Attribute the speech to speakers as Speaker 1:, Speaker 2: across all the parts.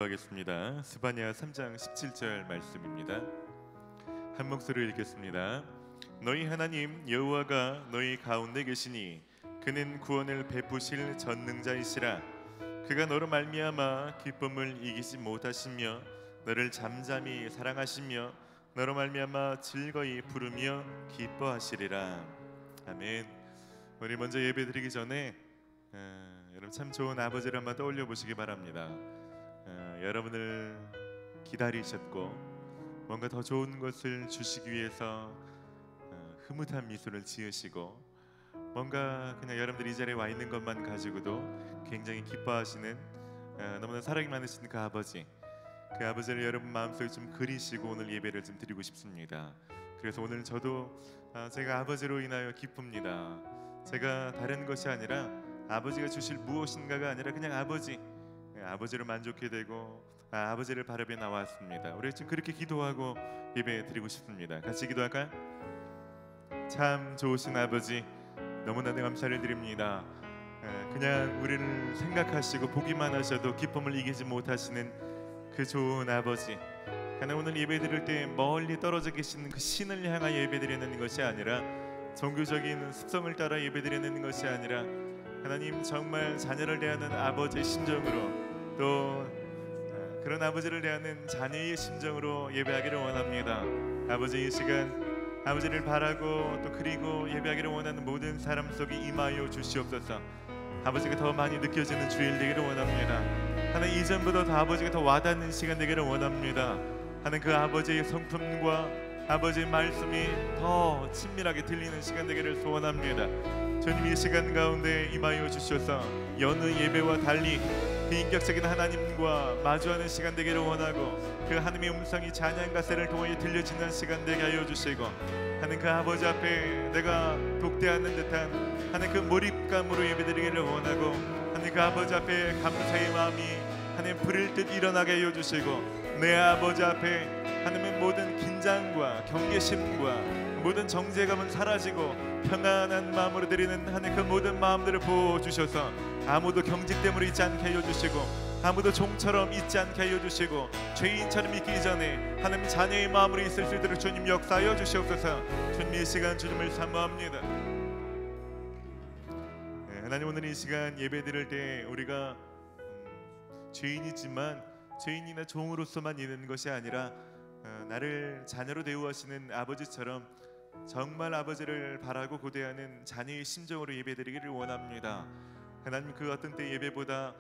Speaker 1: 하겠습니다. 스바냐 3장 17절 말씀입니다. 한 목소리로 읽겠습니다. 너희 하나님 여호와가 너희 가운데 계시니 그는 구원을 베푸실 전능자이시라. 그가 너로 말미암아 기쁨을 이기지 못하시며 너를 잠잠히 사랑하시며 너로 말미암아 즐거이 부르며 기뻐하시리라. 아멘. 우리 먼저 예배드리기 전에 여러분 참 좋은 아버지를 한번 떠올려 보시기 바랍니다. 여러분을 기다리셨고 뭔가 더 좋은 것을 주시기 위해서 흐뭇한 미소를 지으시고 뭔가 그냥 여러분들이 이 자리에 와 있는 것만 가지고도 굉장히 기뻐하시는 너무나 사랑이 많으신 그 아버지, 그 아버지를 여러분 마음속에 좀 그리시고 오늘 예배를 좀 드리고 싶습니다. 그래서 오늘 저도 제가 아버지로 인하여 기쁩니다. 제가 다른 것이 아니라 아버지가 주실 무엇인가가 아니라 그냥 아버지를 만족해 되고 아버지를 바라며 나왔습니다. 우리 지금 그렇게 기도하고 예배 드리고 싶습니다. 같이 기도할까요? 참 좋으신 아버지, 너무나도 감사를 드립니다. 그냥 우리를 생각하시고 보기만 하셔도 기쁨을 이기지 못하시는 그 좋은 아버지, 하나님 오늘 예배 드릴 때 멀리 떨어져 계신 그 신을 향하여 예배 드리는 것이 아니라 종교적인 습성을 따라 예배 드리는 것이 아니라 하나님 정말 자녀를 대하는 아버지의 심정으로 또 그런 아버지를 대하는 자녀의 심정으로 예배하기를 원합니다. 아버지, 이 시간 아버지를 바라고 또 그리고 예배하기를 원하는 모든 사람 속에 임하여 주시옵소서. 아버지가 더 많이 느껴지는 주일 되기를 원합니다. 하나님 이전보다 더 아버지가 더 와닿는 시간 되기를 원합니다. 하나님 그 아버지의 성품과 아버지의 말씀이 더 친밀하게 들리는 시간 되기를 소원합니다. 주님, 이 시간 가운데 임하여 주셔서 여느 예배와 달리 비인격적인 하나님과 마주하는 시간 되기를 원하고 그 하나님의 음성이 찬양 가세를 통하여 들려지는 시간 되게 하여 주시고 하나님 그 아버지 앞에 내가 독대하는 듯한 하나님 그 몰입감으로 예배드리기를 원하고 하나님 그 아버지 앞에 감사의 마음이 하나님 불일 듯 일어나게 하여 주시고 내 아버지 앞에 하나님의 모든 긴장과 경계심과 모든 정죄감은 사라지고 평안한 마음으로 드리는 하나님 그 모든 마음들을 부어주셔서 아무도 경직됨으로 있지 않게 하여 주시고 아무도 종처럼 있지 않게 하여 주시고 죄인처럼 있기 전에 하나님 자녀의 마음으로 있을 수 있도록 주님 역사하여 주시옵소서. 주님, 이 시간 주님을 사모합니다. 하나님, 오늘 이 시간 예배 드릴 때 우리가 죄인이지만 죄인이나 종으로서만 있는 것이 아니라 나를 자녀로 대우하시는 아버지처럼 정말 아버지를 바라고 고대하는 자녀의 심정으로 예배드리기를 원합니다. 하나님, 그 어떤 때 예배보다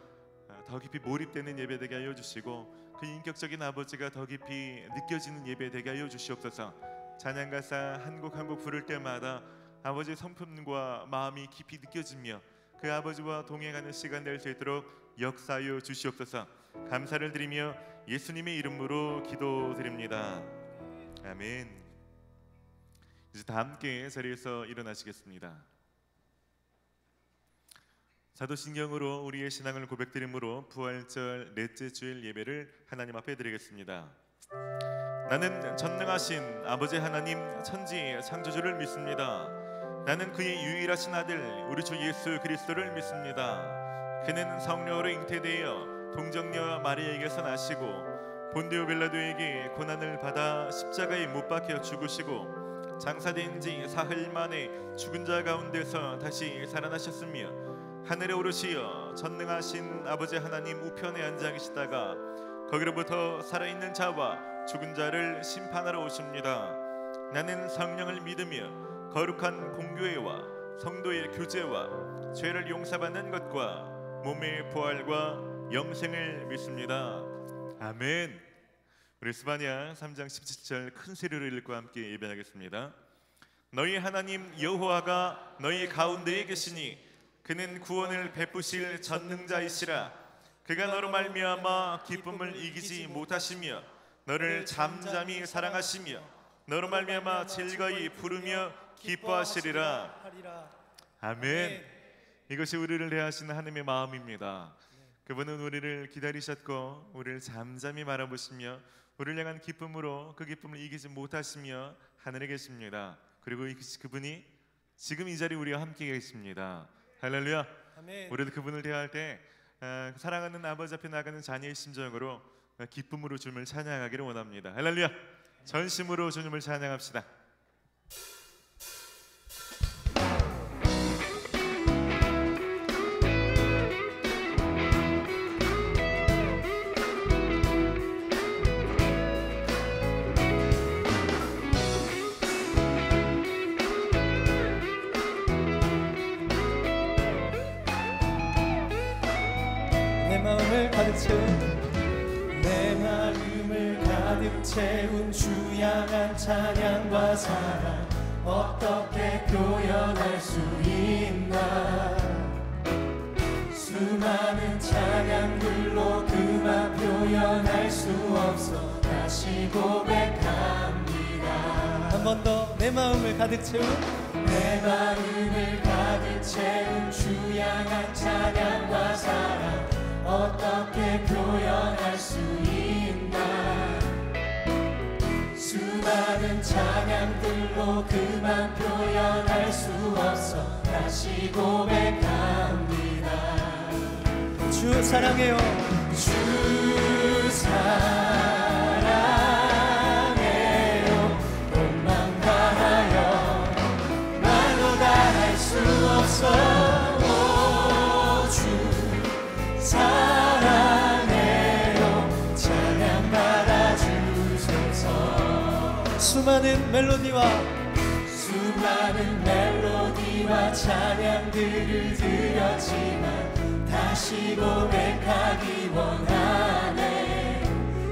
Speaker 1: 더 깊이 몰입되는 예배 되게 하여 주시고 그 인격적인 아버지가 더 깊이 느껴지는 예배 되게 하여 주시옵소서. 찬양가사 한 곡 한 곡 부를 때마다 아버지의 성품과 마음이 깊이 느껴지며 그 아버지와 동행하는 시간 될 수 있도록 역사하여 주시옵소서. 감사를 드리며 예수님의 이름으로 기도드립니다. 아멘. 이제 다 함께 자리에서 일어나시겠습니다. 사도신경으로 우리의 신앙을 고백드림으로 부활절 넷째 주일 예배를 하나님 앞에 드리겠습니다. 나는 전능하신 아버지 하나님 천지 창조주를 믿습니다. 나는 그의 유일하신 아들 우리 주 예수 그리스도를 믿습니다. 그는 성령으로 잉태되어 동정녀 마리아에게서 나시고 본디오 빌라도에게 고난을 받아 십자가에 못 박혀 죽으시고 장사된 지 사흘 만에 죽은 자 가운데서 다시 살아나셨으며 하늘에 오르시어 전능하신 아버지 하나님 우편에 앉아 계시다가 거기로부터 살아있는 자와 죽은 자를 심판하러 오십니다. 나는 성령을 믿으며 거룩한 공교회와 성도의 교제와 죄를 용서받는 것과 몸의 부활과 영생을 믿습니다. 아멘. 우리 스바냐 3장 17절 큰 소리로 읽고 함께 예배하겠습니다. 너희 하나님 여호와가 너희 가운데에 계시니 그는 구원을 베푸실 전능자이시라. 그가 너로 말미암아 기쁨을 이기지 못하시며 너를 잠잠히 사랑하시며 너로 말미암아 즐거이 부르며 기뻐하시리라. 아멘. 이것이 우리를 대하시는 하나님의 마음입니다. 그분은 우리를 기다리셨고 우리를 잠잠히 바라보시며 우리를 향한 기쁨으로 그 기쁨을 이기지 못하시며 하늘에 계십니다. 그리고 그분이 지금 이 자리에 우리와 함께 계십니다. 할렐루야.
Speaker 2: 아멘.
Speaker 1: 우리도 그분을 대할 때 사랑하는 아버지 앞에 나가는 자녀의 심정으로 기쁨으로 주님을 찬양하기를 원합니다. 할렐루야! 전심으로 주님을 찬양합시다.
Speaker 2: 내 마음을 가득 채운 주양한 찬양과 사랑 어떻게 표현할 수 있나. 수많은 찬양들로 그만 표현할 수 없어 다시 고백합니다. 한 번 더. 내 마음을 가득 채운 주양한 찬양과 사랑 어떻게 표현할 수 있나. 수많은 찬양들로 그만 표현할 수 없어 다시 고백합니다. 주 사랑해요. 주 사랑해요. 온맘 다하여 말로 다 할 수 없어. 사랑해요. 찬양 받아주소서. 수많은 멜로디와 찬양들을 드렸지만 다시 고백하기 원하네.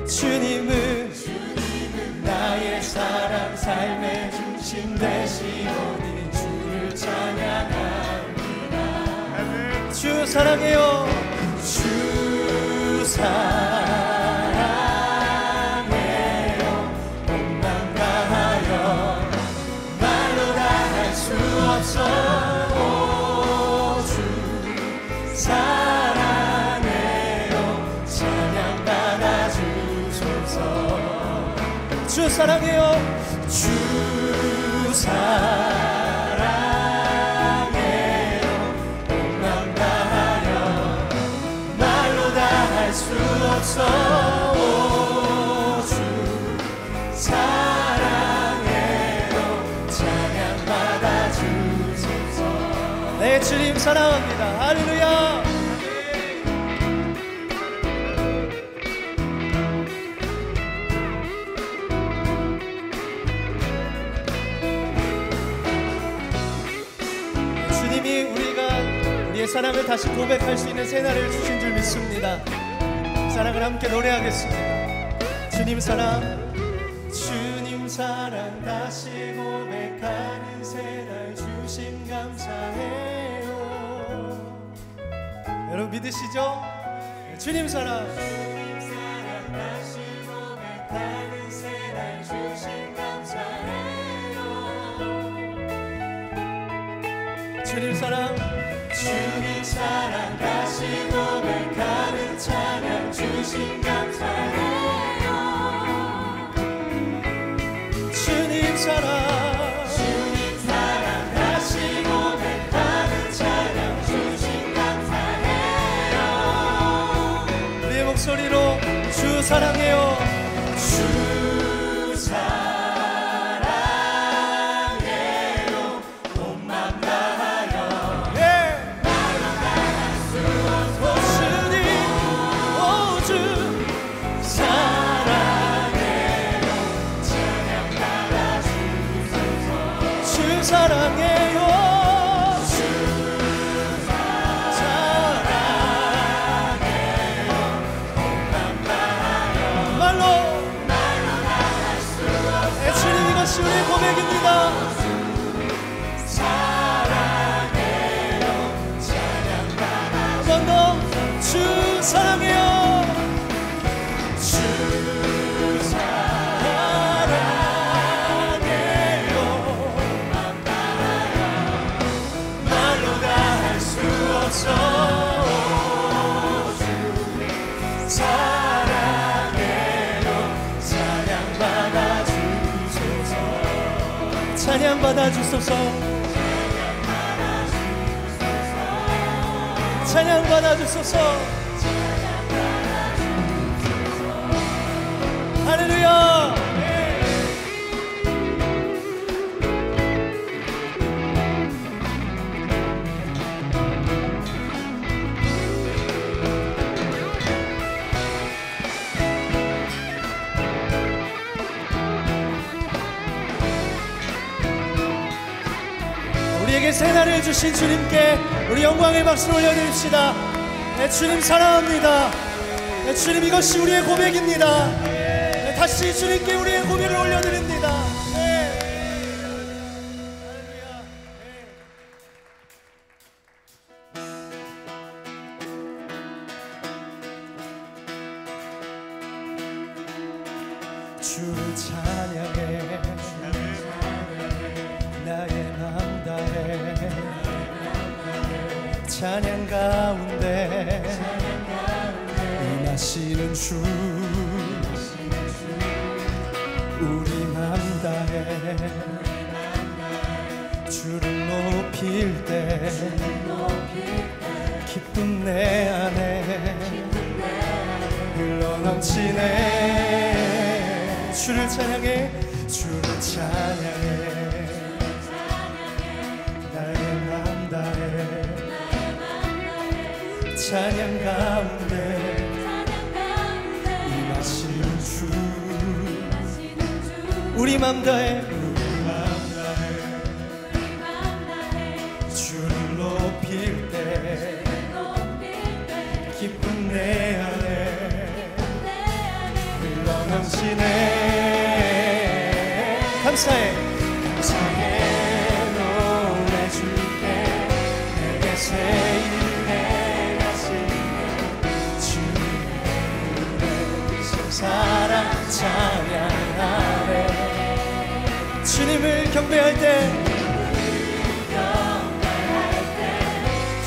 Speaker 2: 주님은 나의 사랑 삶의 중심 되시오니 주를 찬양합니다. 주 사랑해요. 주 사랑해요. 온맘 다하여 말로 다 할 수 없어. 오 주 사랑해요. 찬양 받아주소서. 주 사랑해요. 주 사랑해요. 온맘 다하여 말로 다 할 수 없어. 오 주 사랑해요. 찬양 받아주소서. 네, 주님 사랑합니다. 할렐루야. 주님이 우리의 사랑을 다시 고백할 수 있는 새날을 주신 줄 믿습니다. 사랑을 함께 노래하겠습니다. 주님 사랑 다시 고백하는 새날 주심 감사해요. 여러분 믿으시죠? 주님 사랑 다시 고백하는 새날 주심 감사해요. 주님 사랑 다시 고백하는 찬양 주심 감사해요. 주님 사랑 다시 고백하는 찬양 주심 감사해요. 우리의 목소리로 주 사랑해요. 주 사랑해요. 온맘 다하여 말로 다 할 수 없어. 주님 오 주 사랑해요. 찬양 받아주소서. 주 사랑해요. 주 사랑해요. 온맘 다하여 말로 다 할 수 없어. 주님 이것이 우리의 고백입니다. 사랑해요. 찬양 받아. 한 번 더. 주 사랑해요. 주 사랑해요. 맘 다하여 말로 다 할 수 없어. 주 사랑해요. 찬양 받아주소서. 찬양 받아주소서. 찬양 받아주소서. 할렐루야. 우리에게 새날을 주신 주님께 우리 영광의 박수를 올려드립시다. 네, 주님 사랑합니다. 네, 주님 이것이 우리의 고백입니다. 네, 다시 주님께 우리의 고백을 올려드립니다. 네. 주를 찬양해 나의 맘 다해 찬양 가운데 임하시는 주 우리 맘 다해 주를 높일 때 기쁨 내 안에 흘러넘치네. 주를 찬양해 주를 찬양해 나의 맘 다해 찬양 가운데 임하시는 주 우리 맘 다해 주를 높일 때 기쁨 내 안에 흘러넘치네. 감사해 노래 줄게 내게 새 일을 하시네 주님의 사랑 찬양하네. 주님을 경배할 때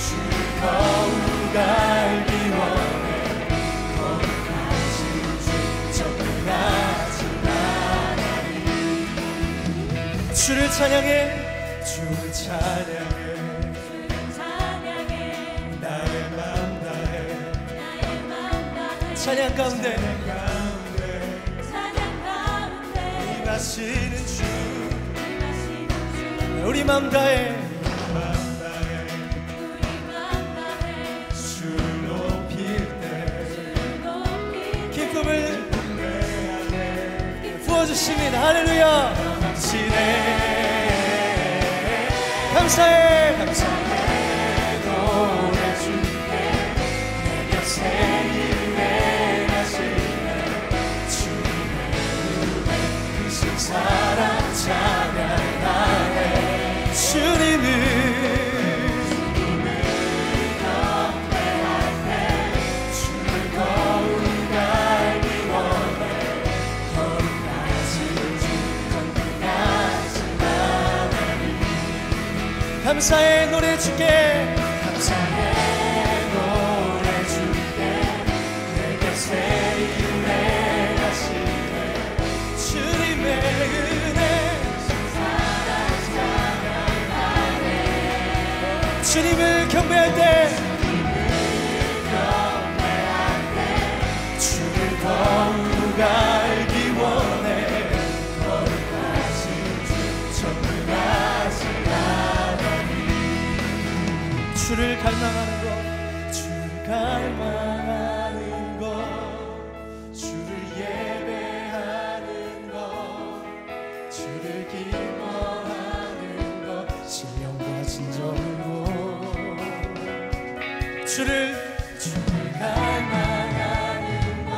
Speaker 2: 주를 더욱 알기 원해 거룩하신 주 정결하신 하나님. 주를 찬양해 주를 찬양해 나의 맘 다해 찬양 가운데 임하시는 주 우리 맘 다해 주를 높일 때 기쁨을 부어주십니다. 할렐루야. 감사해 노래 줄게 내게 새 일을 하시네 주님의 은혜 크신 사랑 찬양하네. 주님을 경배할 때 주를 더욱 알기 원해 거룩하신 주 정결하신 하나님. 감사해 노래 줄게 노래 줄게 내게 새 일을 하시네 주님의 은혜 주님을 경배할 때 주를 더욱 알기 원해 거룩하신 주 정결하신 하나님. 주를 갈망하는 것 주를 갈망하는 것 주를 예배하는 것 주를 기뻐하는 것 신령과 진정으로 주를 갈망하는 것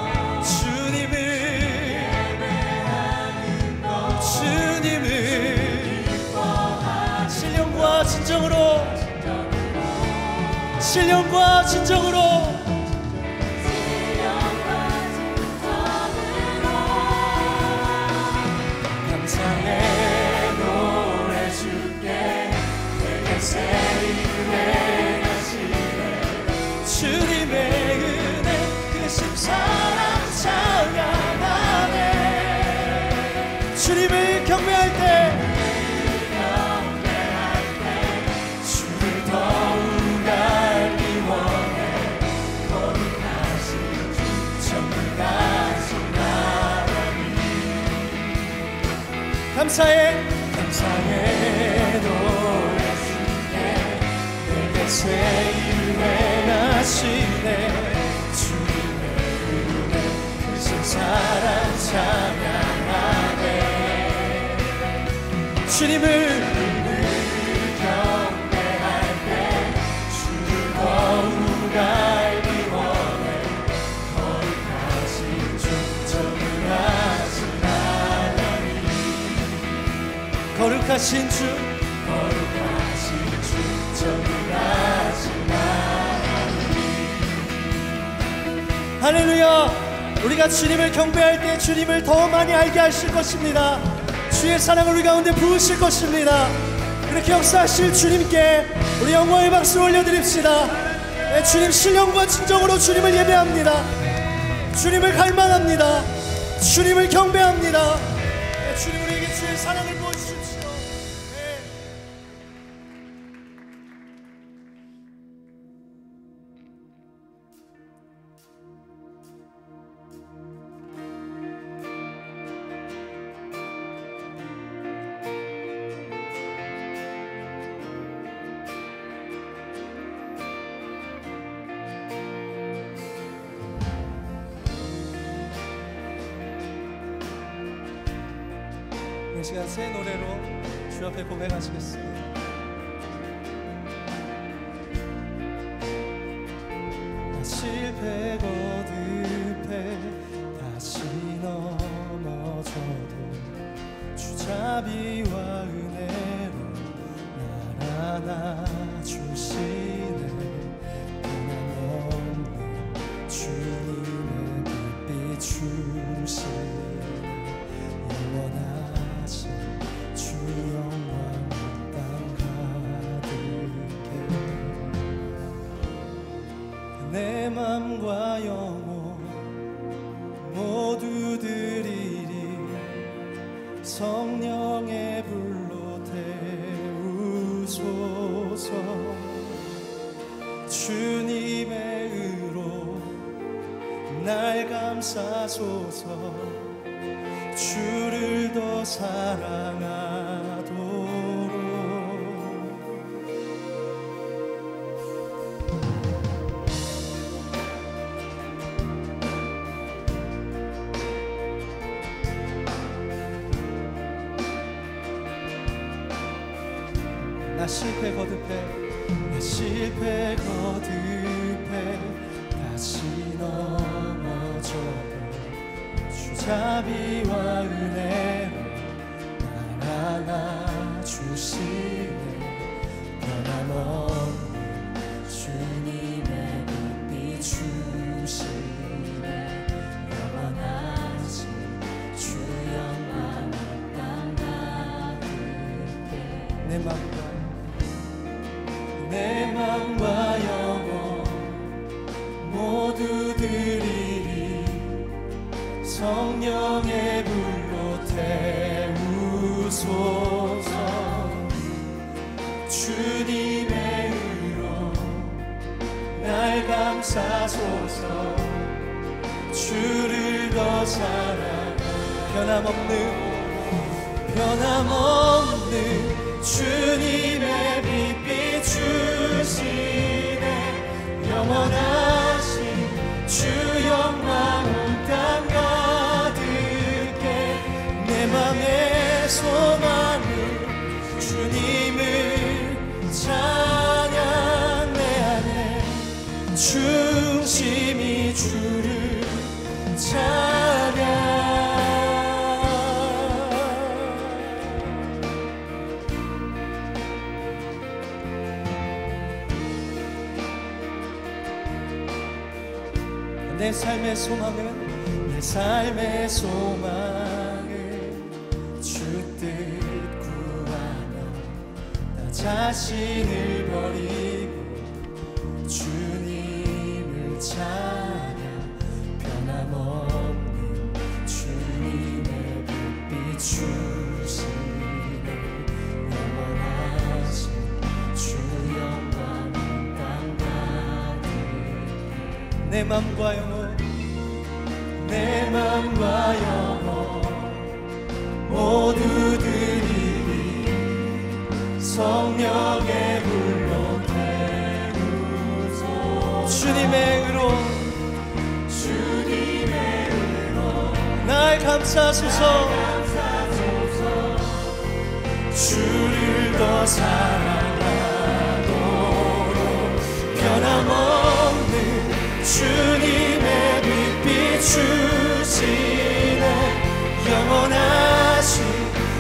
Speaker 2: 주님을 예배하는 것 주님을 기뻐하는 신령과 진정으로 감사해 노래 줄게 내게 새 일을 하시네 주님의 은혜 크신 사랑 찬양하네. 주님을 경배할 때 주를 더욱 알기 원해 감사해 노래 주께 내게 새 일을 행하시네 주님의 은혜 크신 사랑 찬양하네 주님을 경배할 때 주를 더욱 알기 원해 거룩하신 주 정하신 하나님 거룩하신 주 정하신 하나님 할렐루야 우리가 주님을 경배할 때 주님을 더 많이 알게 하실 것입니다 주의 사랑을 우리 가운데 부으실 것입니다 그렇게 역사하실 주님께 우리 영광의 박수 올려드립시다 네, 주님 신령과 진정으로 주님을 예배합니다 주님을 갈망합니다 주님을 경배합니다 네, 주님 우리에게 주의 사랑을 부어주십시오 네. 이 시간 새 노래로 주 앞에 고백하시겠습니다. 나 실패 거듭해 다시 넘어져도 주 자비와 은혜로 날 안아주시네 변함없는 주님의 빛 비추시네 영원하신 주 영광 땅 가득해 내 맘과 영혼 모두 드리리 성령의 불로 태우소서 주님의 의로 날 감싸소서 주를 더 사랑하도록 나 실패 거듭해 다시 넘어져도 주 자비와 은혜로 날 안아주시네 변함없는 주님의 빛 비추시네 영원하신 주 영광 땅 가득해 내 맘과 영혼 모두 드리리 성령의 불로 태우소서 주님의 의로 날 감싸소서 주를 더 사랑하 변함없는 주님의 빛 비추시네 영원하신 주 영광 온 땅 가득해 내 맘의 소망은 주님을 찬양 내 안에 중심이 주를 찬양 내 삶의 소망은 주 뜻 구하며 나 자신을 버리고 주님을 찬양 변함없는 주님의 빛 비추시네 영원하신 주 영광 땅 가득해 내 맘과 영혼 모두 감싸소서. 주를 더 사랑하도록 변함없는 주님의 빛 비추시네. 영원하신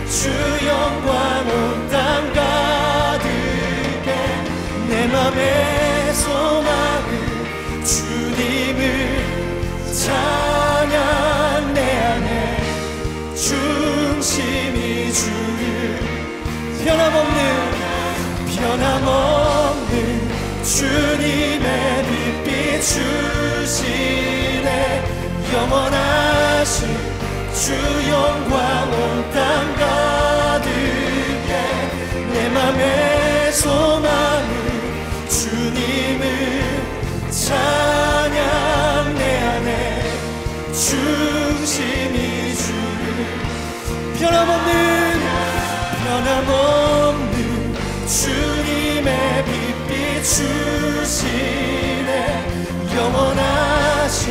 Speaker 2: 주 영광 온 땅 가득해. 내 맘의 소망은 주님을 찬양. 내 안에 중심이 주를 변함없는 주님의 빛 비추시네. 영원하신 주 영광 온 땅 가득해. 내 맘의 소망은 주님을 찬양. 내 안에 중심이 주를 변함없는 주님의 빛 비추시네. 영원하신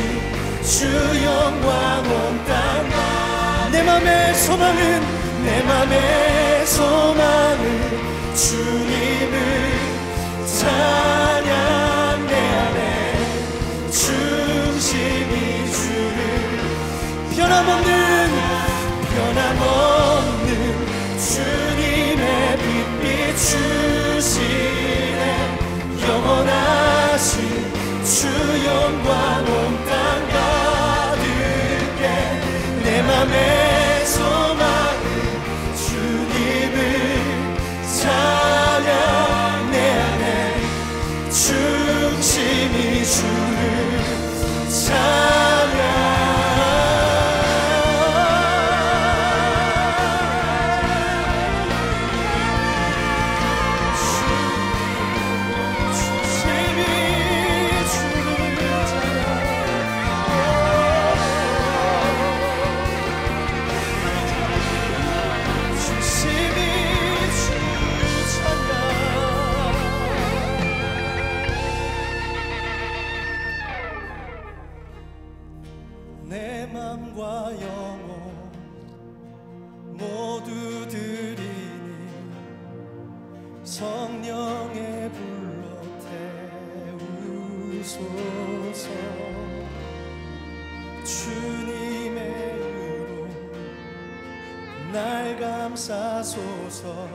Speaker 2: 주 영광 온 땅. 내 맘의 소망은 주님을 찬양. 내 안에 중심이 주를 변함없는 주님의 빛 비추시네. 영원하신 주 영광 온 땅 가득해. 내 맘의 소망은 주님을 찬양. 내 안에 중심이 주를 찬양. 내 맘과 영혼 모두 드리니 성령의 불로 태우소서. 주님의 의로 날 감싸소서.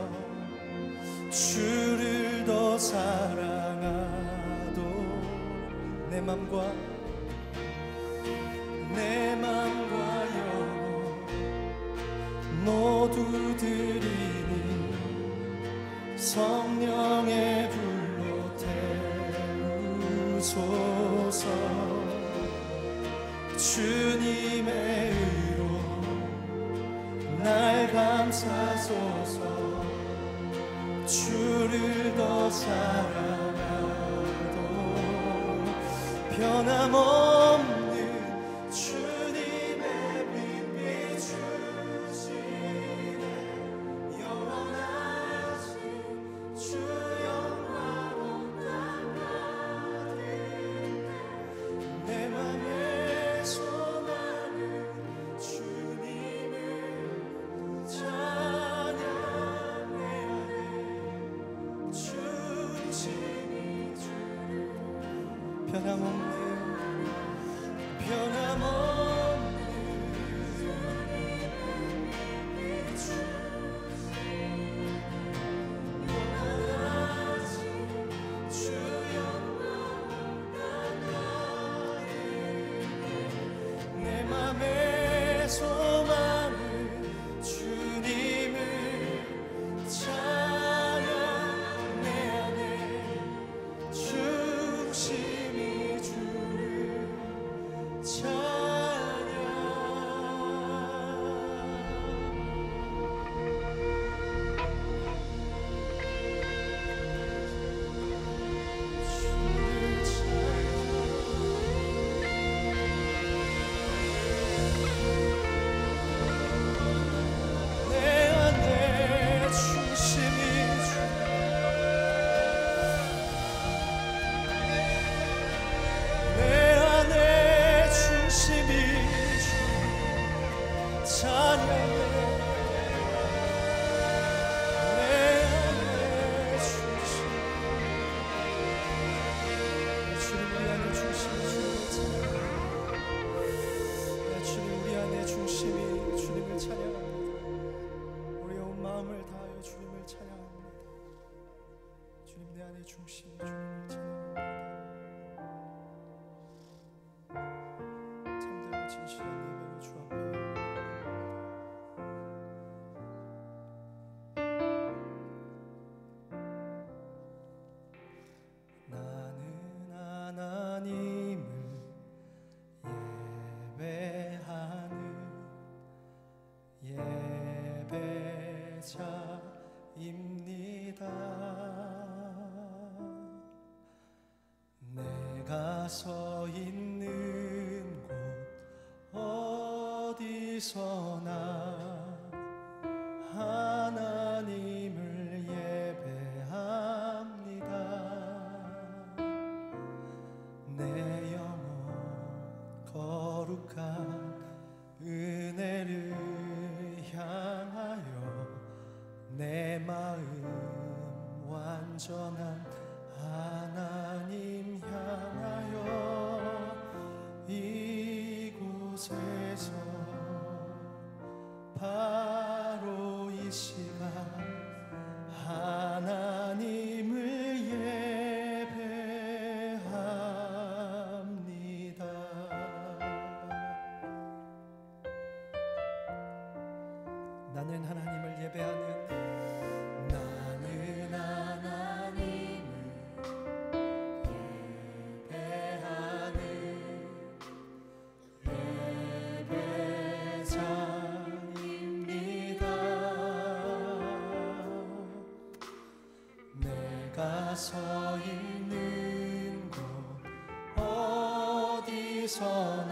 Speaker 2: 주를 더 사랑하도 내 맘과 영혼 모두 드리니 성령의 불로 태우소서. 주님의 의로 날 감싸소서. 주를 더 사랑하도 변함없는 변함없는 찬양해 내 안에 중심 주님 우리 안에 중심이 주님을 찬양합니다. 주님 우리 안에 중심이 주님을 찬양합니다. 우리의 온 마음을 다하여 주님을 찬양합니다. 주님 내 안에 중심이 주님을 찬양합니다. 참되고 진실한 예배로 주 앞에 나는 하나님을 예배하는 예배자입니다. 내가 서 있는 곳 어디서나 하나님을 예배합니다. 내 영혼 거룩한 은혜를 향하여 내 마음 완전한 하나님 향하여 이곳에서 바로 이 시간 하나님을 예배합니다. 나는 하나님을 예배하는 서 있는 곳 어디서나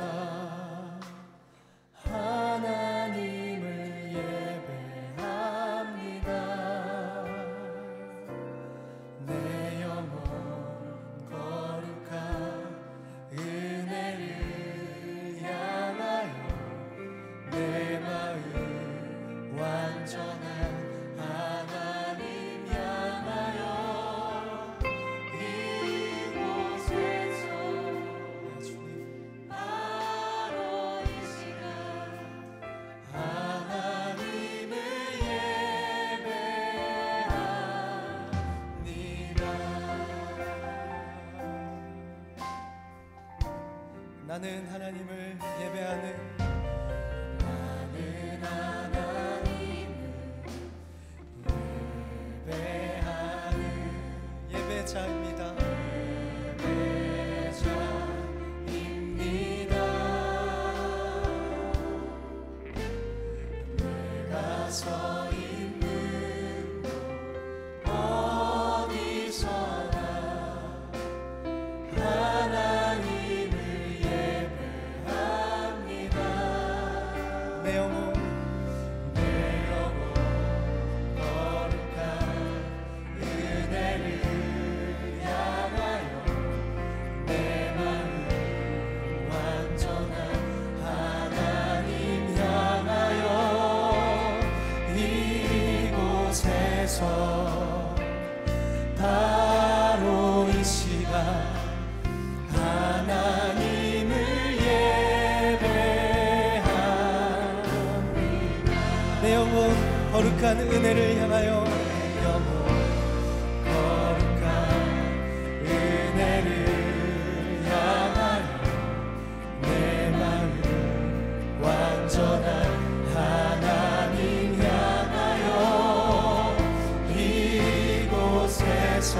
Speaker 2: 하나님을 예배합니다. 내 영혼 거룩한 은혜를 향하여 내 마음 완전한 하나님 향하여 나는 하나님을 예배하는 예배자입니다. 내가 서 있는 곳 어디서나 하나님을 예배합니다. 내 영혼 거룩한 은혜를 향하여 내 마음 완전한 하나님 향하여 이곳에서 바로 이 시간 하나님을 예배합니다. 내 영혼 거룩한 은혜를 향하여 영혼 거룩한 은혜를 향하여 내 마음 완전한 하나님 향하여 이곳에서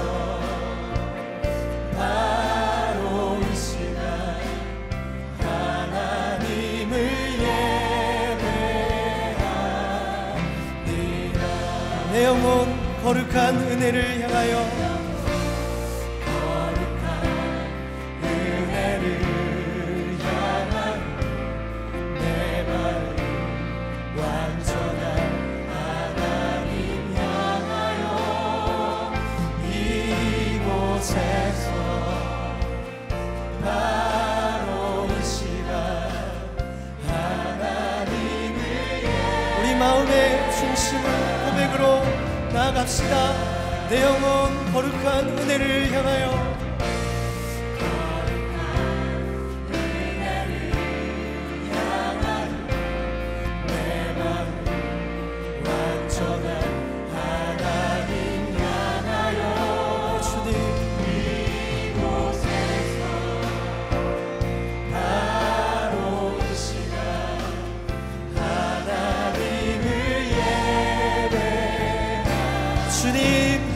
Speaker 2: 바로 이 시간 하나님을 예배합니다. 내 영혼 거룩한 은혜를 향하여 거룩한 은혜를 향하여 내 마음 완전한 하나님 향하여 이곳에서 바로 이 시간 하나님을 마음의 중심을 고백으로 나아갑시다. 내 영혼 거룩한 은혜를 향하여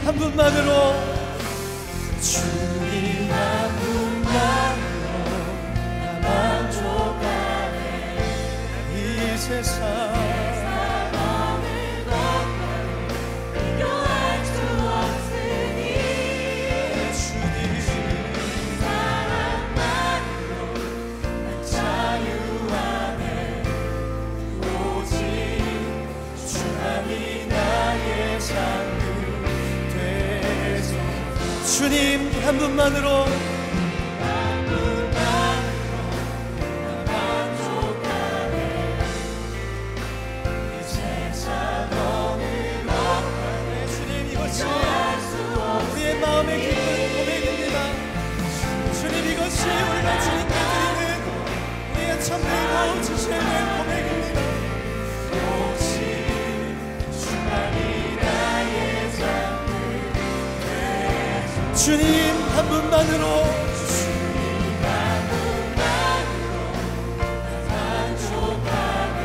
Speaker 2: 한 분만으로 주님 한 분만으로 나 만족하네. 이 세상 어느 것과도 비교할 수 없으니 주님 사랑만으로 난 자유하네. 오직 주만이 나의 삶. 주님 한 분만으로 나 만족하네. 이 세상 어느 것과도 주님 이것이 우리의 마음의 깊은 고백입니다. 주님 이것이 우리가 주님께 드리는 우리의 참되고 진실된 고백입니다. 오직 주만이 나의 삶. 주님 한 분만으로 주님 한 분만으로 나 만족하네.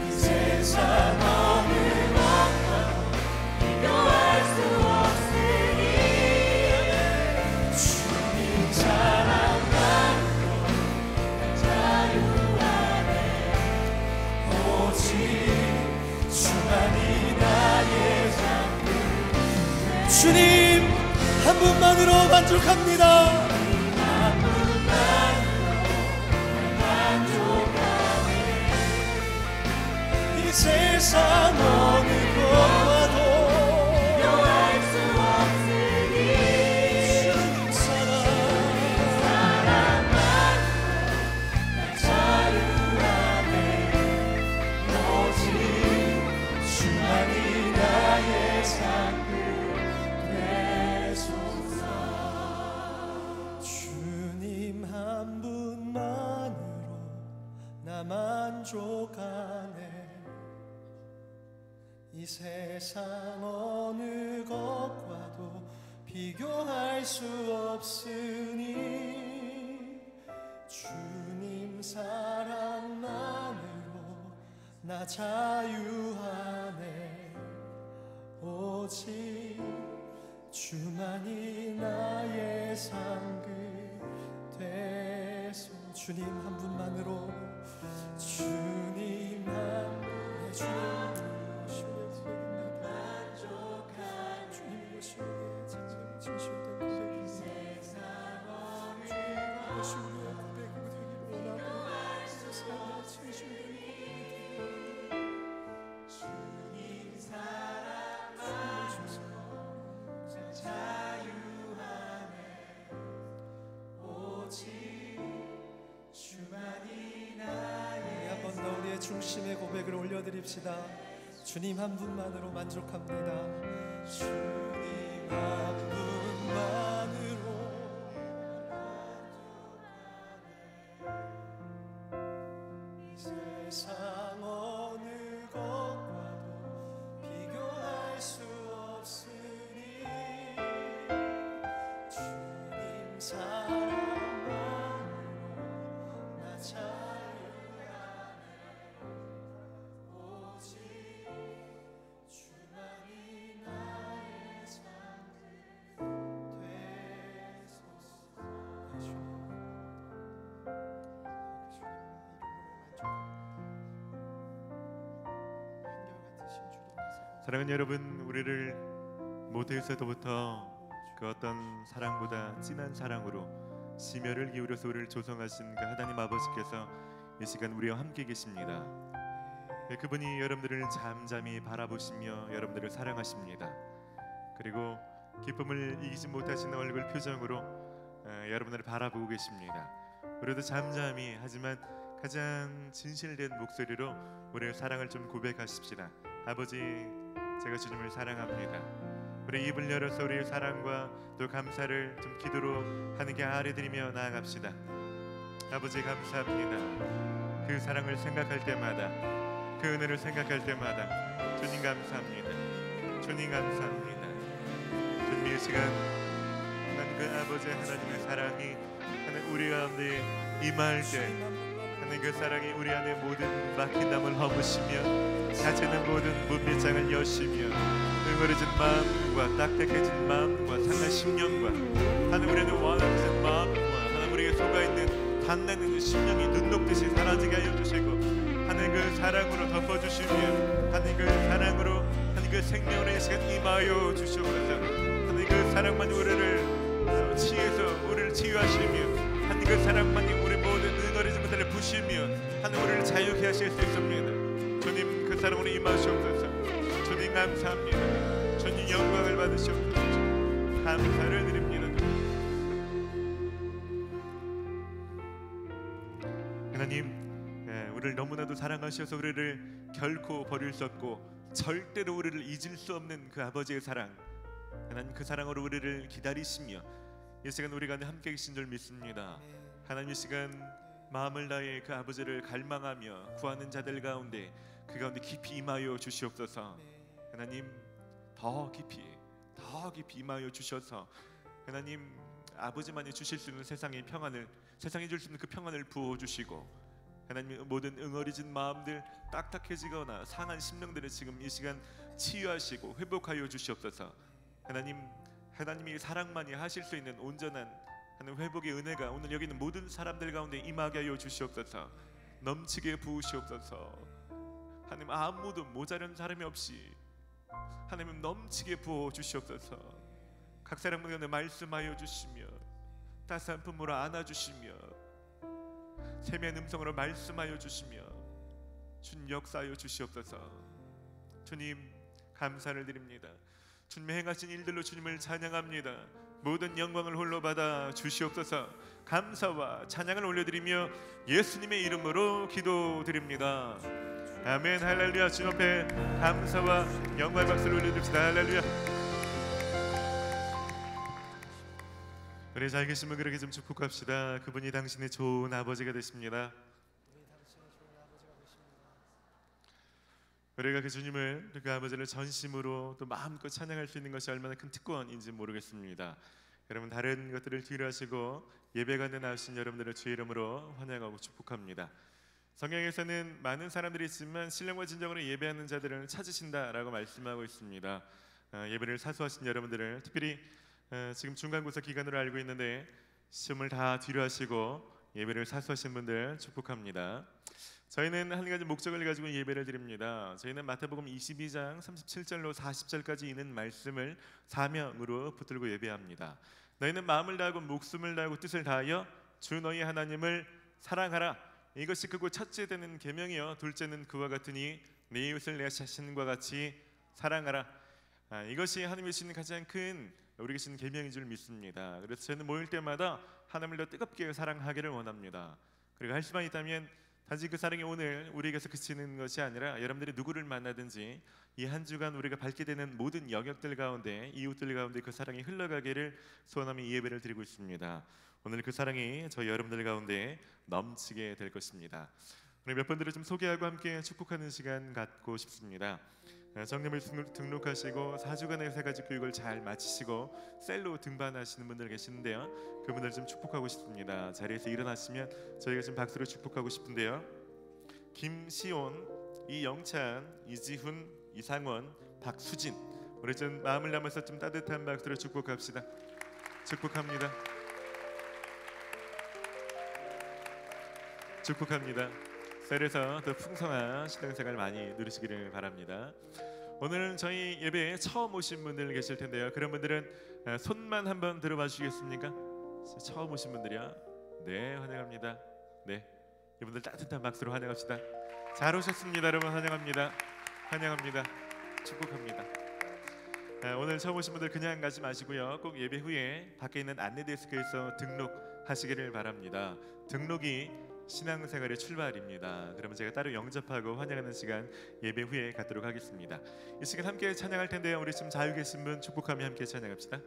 Speaker 2: 이 세상 어느 것과도 비교할 수 없으니 주님 사랑만으로 난 자유하네. 오직 주만이 나의 삶. 주님 한 분만으로 만족합니다. 한 분만으로 만족하네. 이 세상 어느 것과도 비교할 수 없으니 주님 사랑만으로 난 자유하네. 오직 주만이 나의 삶. 주님 한 분만으로 나 만족하네. 이 세상 어느 것과도 비교할 수 없으니 주님 사랑만으로 나 자유하네. 오직 주만이 나의 상급 되소. 주님 한 분만으로 주님 한 분의 주님 만족한 주님 이것이 우리의 진정 진실된 고백입니다. 이것이 우리의 고백이 되기를 원하고 세상의 진실된 고백이 되기를 주님 사랑만 자유하네. 오직 주만이 나의. 한 번 더 우리의 중심의 고백을 올려드립시다. 주님 한 분만으로 만족합니다. 주님 한 분만으로 이 세상 어느 것과도 비교할 수 없으니 주님 사랑만으로 나 자유하네. 오직 주만이 나의 삶 되소서.
Speaker 1: 사랑하는 여러분, 우리를 모태에서부터 그 어떤 사랑보다 진한 사랑으로 심혈을 기울여서 우리를 조성하신 그 하나님 아버지께서 이 시간 우리와 함께 계십니다. 그분이 여러분들을 잠잠히 바라보시며 여러분들을 사랑하십니다. 그리고 기쁨을 이기지 못하시는 얼굴 표정으로 여러분들을 바라보고 계십니다. 우리도 잠잠히, 하지만 가장 진실된 목소리로 우리의 사랑을 좀 고백하십시다. 아버지, 제가 주님을 사랑합니다. 우리 입을 열어서 우리의 사랑과 또 감사를 좀 기도로 하늘께 아뢰드리며 나아갑시다. 아버지 감사합니다. 그 사랑을 생각할 때마다, 그 은혜를 생각할 때마다 주님 감사합니다. 주님 감사합니다. 주님 이 시간 하나님 그 아버지 하나님의 사랑이 하나님 우리 가운데 임할 때 하나님 그 사랑이 우리 안에 모든 막힌 담을 허무시며 닫히는 모든 문빗장을 여시며 응어려진 마음과 딱딱해진 마음과 상한 심령과 하나님 우리 안에 완악해진 마음과 하나님 우리에게 속아있는 단나는 심령이 눈 녹듯이 사라지게 하여 주시고 하나님 그 사랑으로 덮어주시며 하나님 그 사랑으로 하나님 그 생명의 시간 임하여 주시옵소서. 하나님 그 사랑만이 우리를 치유해서 우리를 치유하시며 하나님 그 사랑만이 우리 모든 응어려진 것들을 부시며 하나님 우리를 자유케 하실 수 있습니다. 주님 그 사랑으로 임하시옵소서. 주님 감사합니다. 주님 영광을 받으시옵소서. 감사를 드립니다. 하나님 우리를 너무나도 사랑하셔서 우리를 결코 버릴 수 없고 절대로 우리를 잊을 수 없는 그 아버지의 사랑, 하나님 그 사랑으로 우리를 기다리시며 이 시간 우리 가운데 함께 계신 줄 믿습니다. 하나님 이 시간 마음을 다해 그 아버지를 갈망하며 구하는 자들 가운데 그 가운데 깊이 임하여 주시옵소서. 하나님 더 깊이 임하여 주셔서 하나님 아버지만이 주실 수 있는 세상의 평안을, 세상이 줄 수 있는 그 평안을 부어주시고 하나님 모든 응어리진 마음들, 딱딱해지거나 상한 심령들을 지금 이 시간 치유하시고 회복하여 주시옵소서. 하나님이 사랑만이 하실 수 있는 온전한 하나님 회복의 은혜가 오늘 여기 있는 모든 사람들 가운데 임하게 하여 주시옵소서. 넘치게 부으시옵소서. 하나님 아무도 모자란 사람이 없이 하나님 넘치게 부어 주시옵소서. 각 사람들 가운데 말씀하여 주시며 따스한 품으로 안아주시며 세미한 음성으로 말씀하여 주시며 주님 역사하여 주시옵소서. 주님 감사를 드립니다. 주님의 행하신 일들로 주님을 찬양합니다. 모든 영광을 홀로 받아 주시옵소서. 감사와 찬양을 올려드리며 예수님의 이름으로 기도드립니다. 아멘. 할렐루야. 주님 앞에 감사와 영광의 박수를 올려드립시다. 할렐루야. 우리 잘 계신 분 그렇게 좀 축복합시다. 그분이 당신의 좋은 아버지가 되십니다. 우리가 그 주님을, 그 아버지를 전심으로 또 마음껏 찬양할 수 있는 것이 얼마나 큰 특권인지 모르겠습니다. 여러분 다른 것들을 뒤로 하시고 예배관에 나오신 여러분들을 주의 이름으로 환영하고 축복합니다. 성경에서는 많은 사람들이 있지만 신령과 진정으로 예배하는 자들을 찾으신다라고 말씀하고 있습니다. 예배를 사수하신 여러분들을 특별히 지금 중간고사 기간으로 알고 있는데 시험을 다 뒤로 하시고 예배를 사수하신 분들 축복합니다. 저희는 한 가지 목적을 가지고 예배를 드립니다. 저희는 마태복음 22장 37절로 40절까지 있는 말씀을 사명으로 붙들고 예배합니다. 너희는 마음을 다하고 목숨을 다하고 뜻을 다하여 주 너희 하나님을 사랑하라. 이것이 크고 첫째 되는 계명이요 둘째는 그와 같으니 네 이웃을 내 자신과 같이 사랑하라. 이것이 하나님이 주시는 가장 큰 우리에게 주신 계명인 줄 믿습니다. 그래서 저는 모일 때마다 하나님을 더 뜨겁게 사랑하기를 원합니다. 그리고 할 수만 있다면 단지 그 사랑이 오늘 우리에게서 그치는 것이 아니라 여러분들이 누구를 만나든지 이 한 주간 우리가 밟게 되는 모든 영역들 가운데 이웃들 가운데 그 사랑이 흘러가기를 소원하며 이 예배를 드리고 있습니다. 오늘 그 사랑이 저희 여러분들 가운데 넘치게 될 것입니다. 오늘 몇 분들을 좀 소개하고 함께 축복하는 시간 갖고 싶습니다. 정념을 등록하시고 4주간의 새가지 교육을 잘 마치시고 셀로 등반하시는 분들 계시는데요. 그분들 좀 축복하고 싶습니다. 자리에서 일어나시면 저희가 좀 박수로 축복하고 싶은데요. 김시온, 이영찬, 이지훈, 이상원, 박수진, 우리 좀 마음을 담아서 좀 따뜻한 박수로 축복합시다. 축복합니다. 축복합니다. 셀에서 더 풍성한 신앙생활 많이 누리시기를 바랍니다. 오늘은 저희 예배에 처음 오신 분들 계실 텐데요. 그런 분들은 손만 한번 들어봐 주시겠습니까? 처음 오신 분들이요. 네, 환영합니다. 네, 이분들 따뜻한 박수로 환영합시다. 잘 오셨습니다, 여러분. 환영합니다. 환영합니다. 축복합니다. 오늘 처음 오신 분들 그냥 가지 마시고요. 꼭 예배 후에 밖에 있는 안내 데스크에서 등록하시기를 바랍니다. 등록이 신앙생활의 출발입니다. 그러면 제가 따로 영접하고 환영하는 시간 예배 후에 갖도록 하겠습니다. 이 시간 함께 찬양할 텐데요. 우리 지금 자유 계신 분 축복하며 함께 찬양합시다.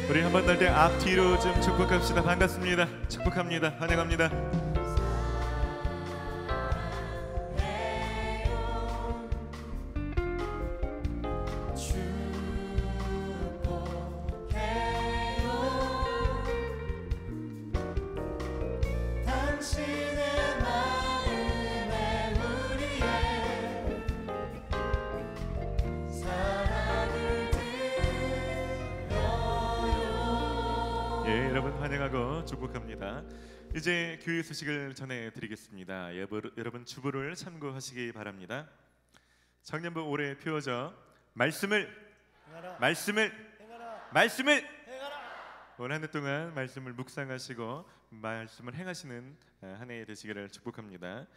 Speaker 1: 우리 한번 날 때 앞뒤로 좀 축복합시다. 반갑습니다. 축복합니다. 환영합니다. 여러분 환영하고 축복합니다. 이제 교회 소식을 전해드리겠습니다. 여러분 주보를 참고하시기 바랍니다. 청년부 올해 표어죠. 말씀을 올 한 해 동안 말씀을 묵상하시고 말씀을 행하시는 한 해 되시기를 축복합니다.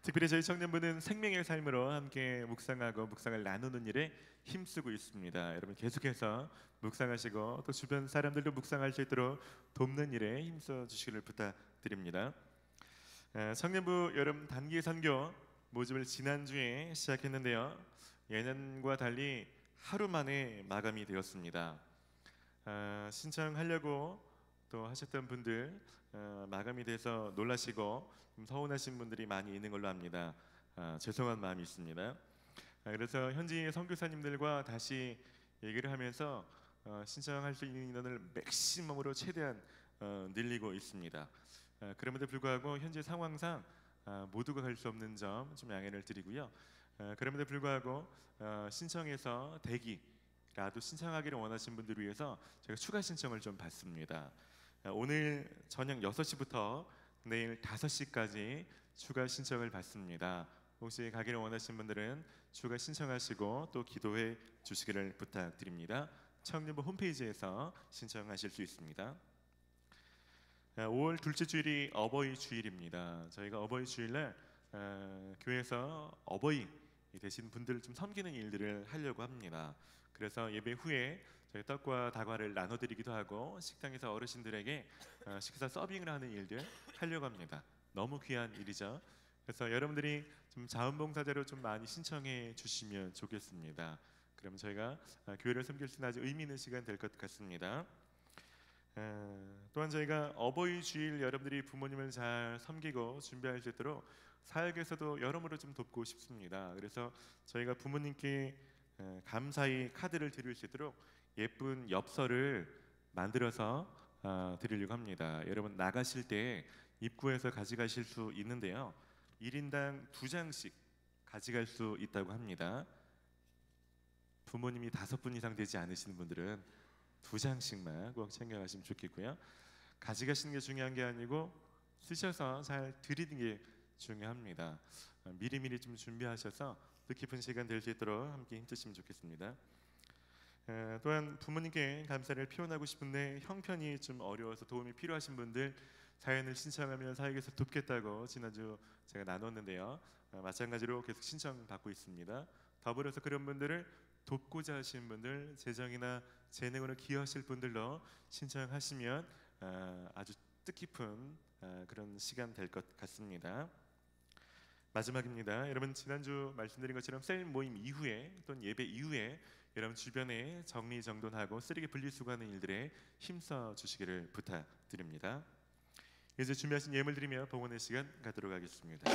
Speaker 1: 특별히 저희 청년부는 생명의 삶으로 함께 묵상하고 묵상을 나누는 일에 힘쓰고 있습니다. 여러분 계속해서 묵상하시고 또 주변 사람들도 묵상할 수 있도록 돕는 일에 힘써 주시기를 부탁드립니다. 청년부 여름 단기 선교 모집을 지난주에 시작했는데요. 예년과 달리 하루 만에 마감이 되었습니다. 신청하려고 또 하셨던 분들 마감이 돼서 놀라시고 좀 서운하신 분들이 많이 있는 걸로 압니다. 죄송한 마음이 있습니다. 그래서 현지 선교사님들과 다시 얘기를 하면서 신청할 수 있는 인원을 맥시멈으로 최대한 늘리고 있습니다. 그럼에도 불구하고 현재 상황상 모두가 갈 수 없는 점 좀 양해를 드리고요. 그럼에도 불구하고 신청해서 대기라도 신청하기를 원하신 분들을 위해서 제가 추가 신청을 좀 받습니다. 오늘 저녁 6시부터 내일 5시까지 추가 신청을 받습니다. 혹시 가기를 원하시는 분들은 추가 신청하시고 또 기도해 주시기를 부탁드립니다. 청년부 홈페이지에서 신청하실 수 있습니다. 5월 둘째 주일이 어버이 주일입니다. 저희가 어버이 주일날 교회에서 어버이 되신 분들을 좀 섬기는 일들을 하려고 합니다. 그래서 예배 후에 저희 떡과 다과를 나눠드리기도 하고 식당에서 어르신들에게 식사 서빙을 하는 일들 하려고 합니다. 너무 귀한 일이죠. 그래서 여러분들이 좀 자원봉사자로 좀 많이 신청해 주시면 좋겠습니다. 그러면 저희가 교회를 섬길 수 있는 아주 의미 있는 시간 될 것 같습니다. 또한 저희가 어버이 주일 여러분들이 부모님을 잘 섬기고 준비할 수 있도록 사역에서도 여러모로 좀 돕고 싶습니다. 그래서 저희가 부모님께 감사의 카드를 드릴 수 있도록 예쁜 엽서를 만들어서 드리려고 합니다. 여러분 나가실 때 입구에서 가져가실 수 있는데요. 1인당 2장씩 가져갈 수 있다고 합니다. 부모님이 5분 이상 되지 않으시는 분들은 2장씩만 꼭 챙겨가시면 좋겠고요. 가져가시는 게 중요한 게 아니고 쓰셔서 잘 드리는 게 중요합니다. 미리미리 좀 준비하셔서 뜻깊은 시간 될 수 있도록 함께 힘쓰시면 좋겠습니다. 또한 부모님께 감사를 표현하고 싶은데 형편이 좀 어려워서 도움이 필요하신 분들 사연을 신청하면 사역에서 돕겠다고 지난주 제가 나눴는데요. 마찬가지로 계속 신청받고 있습니다. 더불어서 그런 분들을 돕고자 하시는 분들, 재정이나 재능으로 기여하실 분들로 신청하시면 아주 뜻깊은 그런 시간 될 것 같습니다. 마지막입니다. 여러분 지난주 말씀드린 것처럼 셀 모임 이후에 또는 예배 이후에 여러분 주변에 정리정돈하고 쓰레기 분리수거하는 일들에 힘써 주시기를 부탁드립니다. 이제 준비하신 예물 드리며 봉헌의 시간 갖도록 하겠습니다.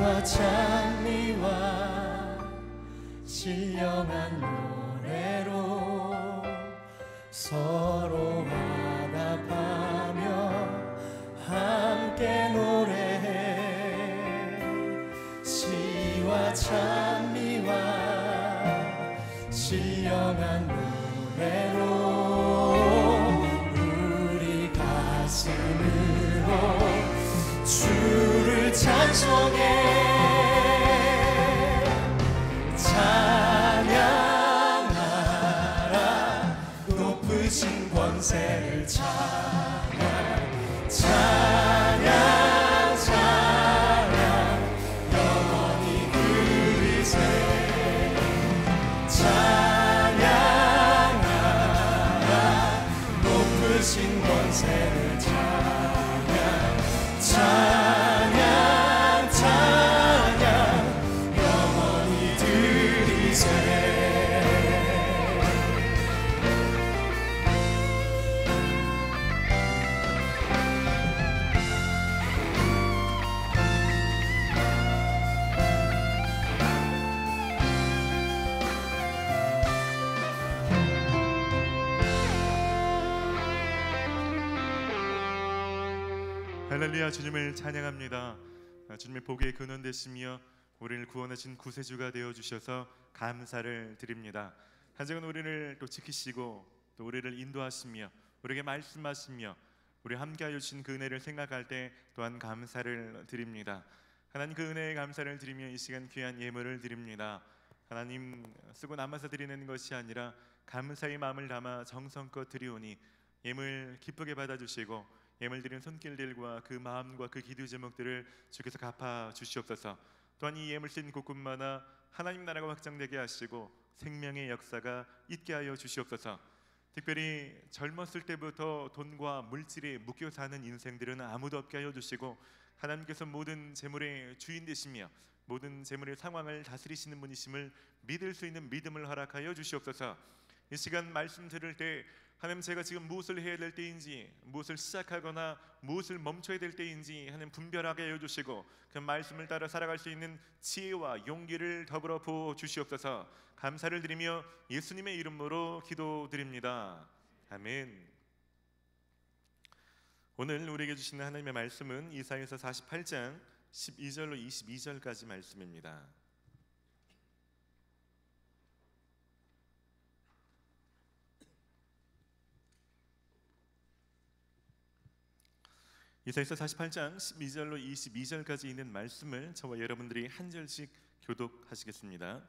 Speaker 2: 시와 찬미와 신령한 노래로 서로 화답하며 함께 노래해. 시와 찬미와 신령한 노래로 우리 가슴으로 주를 찬송해. 찬양하라 높으신 권세를 찬양 찬양 찬양 영원히 그리세. 찬양하라 높으신 권세를 찬양 찬양 찬양 영원히 드리세.
Speaker 1: 할렐루야. 주님을 찬양합니다. 주님의 복의 근원 되시며 우리를 구원하신 구세주가 되어 주셔서 감사를 드립니다. 한정은 우리를 또 지키시고 또 우리를 인도하시며 우리에게 말씀하시며 우리 함께하여 주신 그 은혜를 생각할 때 또한 감사를 드립니다. 하나님, 그 은혜에 감사를 드리며 이 시간 귀한 예물을 드립니다. 하나님, 쓰고 남아서 드리는 것이 아니라 감사의 마음을 담아 정성껏 드리오니 예물 기쁘게 받아주시고 예물 드린 손길들과 그 마음과 그 기도 제목들을 주께서 갚아 주시옵소서. 또한 이 예물 씬 곳곳마다 하나님 나라가 확장되게 하시고 생명의 역사가 있게 하여 주시옵소서. 특별히 젊었을 때부터 돈과 물질에 묶여 사는 인생들은 아무도 없게 하여 주시고 하나님께서 모든 재물의 주인 되시며 모든 재물의 상황을 다스리시는 분이심을 믿을 수 있는 믿음을 허락하여 주시옵소서. 이 시간 말씀 들을 때 하나님, 제가 지금 무엇을 해야 될 때인지, 무엇을 시작하거나 무엇을 멈춰야 될 때인지 하나님 분별하게 하여 주시고 그 말씀을 따라 살아갈 수 있는 지혜와 용기를 더불어 부어 주시옵소서. 감사를 드리며 예수님의 이름으로 기도드립니다. 아멘. 오늘 우리에게 주시는 하나님의 말씀은 이사야서 48장 12절로 22절까지 말씀입니다. 이사야서 48장 12절로 22절까지 있는 말씀을 저와 여러분들이 한 절씩 교독하시겠습니다.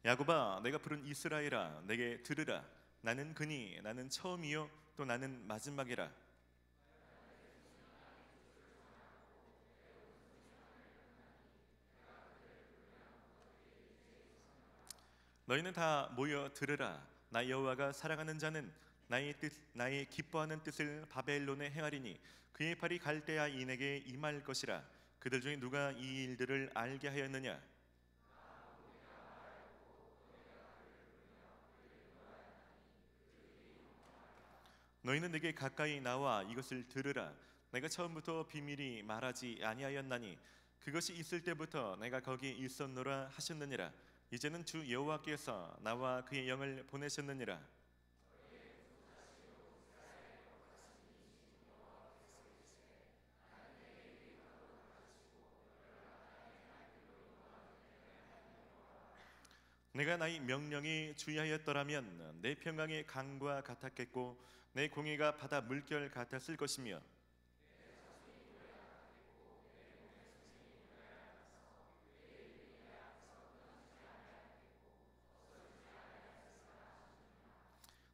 Speaker 1: 야곱아, 내가 부른 이스라엘아, 내게 들으라. 나는 그니, 나는 처음이요 또 나는 마지막이라. 너희는 다 모여 들으라. 나 여호와가 사랑하는 자는 나의 뜻, 나의 기뻐하는 뜻을 바벨론에 행하리니 그의 팔이 갈대아 인에게 임할 것이라. 그들 중에 누가 이 일들을 알게 하였느냐? 너희는 내게 가까이 나와 이것을 들으라. 내가 처음부터 비밀이 말하지 아니하였나니 그것이 있을 때부터 내가 거기에 있었노라 하셨느니라. 이제는 주 여호와께서 나와 그의 영을 보내셨느니라. 내가 나의 명령이 주의하였더라면 내 평강이 강과 같았겠고 내 공의가 바다 물결 같았을 것이며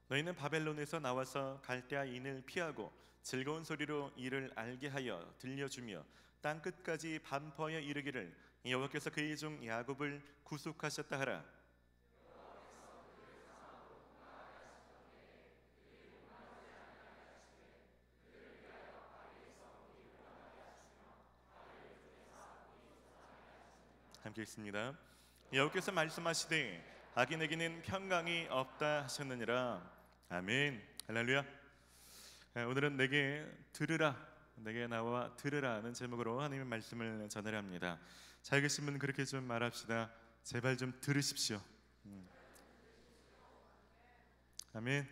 Speaker 1: 너희는 바벨론에서 나와서 갈대아 인을 피하고 즐거운 소리로 이를 알게 하여 들려주며 땅 끝까지 반포하여 이르기를 여호와께서 그의 종 야곱을 구속하셨다 하라. 함께 있습니다. 여호와께서 말씀하시되 악인에게는 평강이 없다 하셨느니라. 아멘. 할렐루야. 오늘은 내게 들으라, 내게 나와 들으라는 제목으로 하나님의 말씀을 전하려 합니다. 잘 계신 분 그렇게 좀 말합시다. 제발 좀 들으십시오. 아멘.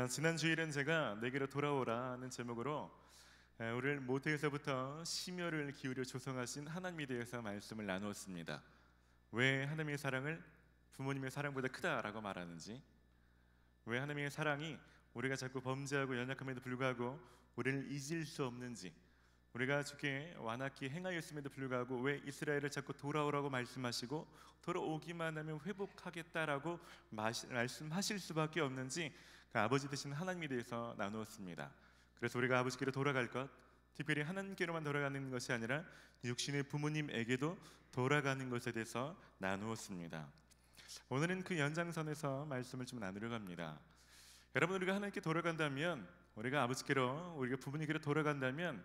Speaker 1: 지난 주일은 제가 내게로 돌아오라는 제목으로 우리를 모태에서부터 심혈을 기울여 조성하신 하나님에 대해서 말씀을 나누었습니다. 왜 하나님의 사랑을 부모님의 사랑보다 크다라고 말하는지, 왜 하나님의 사랑이 우리가 자꾸 범죄하고 연약함에도 불구하고 우리를 잊을 수 없는지, 우리가 주께 완악히 행하였음에도 불구하고 왜 이스라엘을 자꾸 돌아오라고 말씀하시고 돌아오기만 하면 회복하겠다라고 말씀하실 수밖에 없는지 그 아버지 되신 하나님에 대해서 나누었습니다. 그래서 우리가 아버지께로 돌아갈 것, 특별히 하나님께로만 돌아가는 것이 아니라 육신의 부모님에게도 돌아가는 것에 대해서 나누었습니다. 오늘은 그 연장선에서 말씀을 좀 나누려고 합니다. 여러분, 우리가 하나님께 돌아간다면, 우리가 아버지께로, 우리가 부모님께로 돌아간다면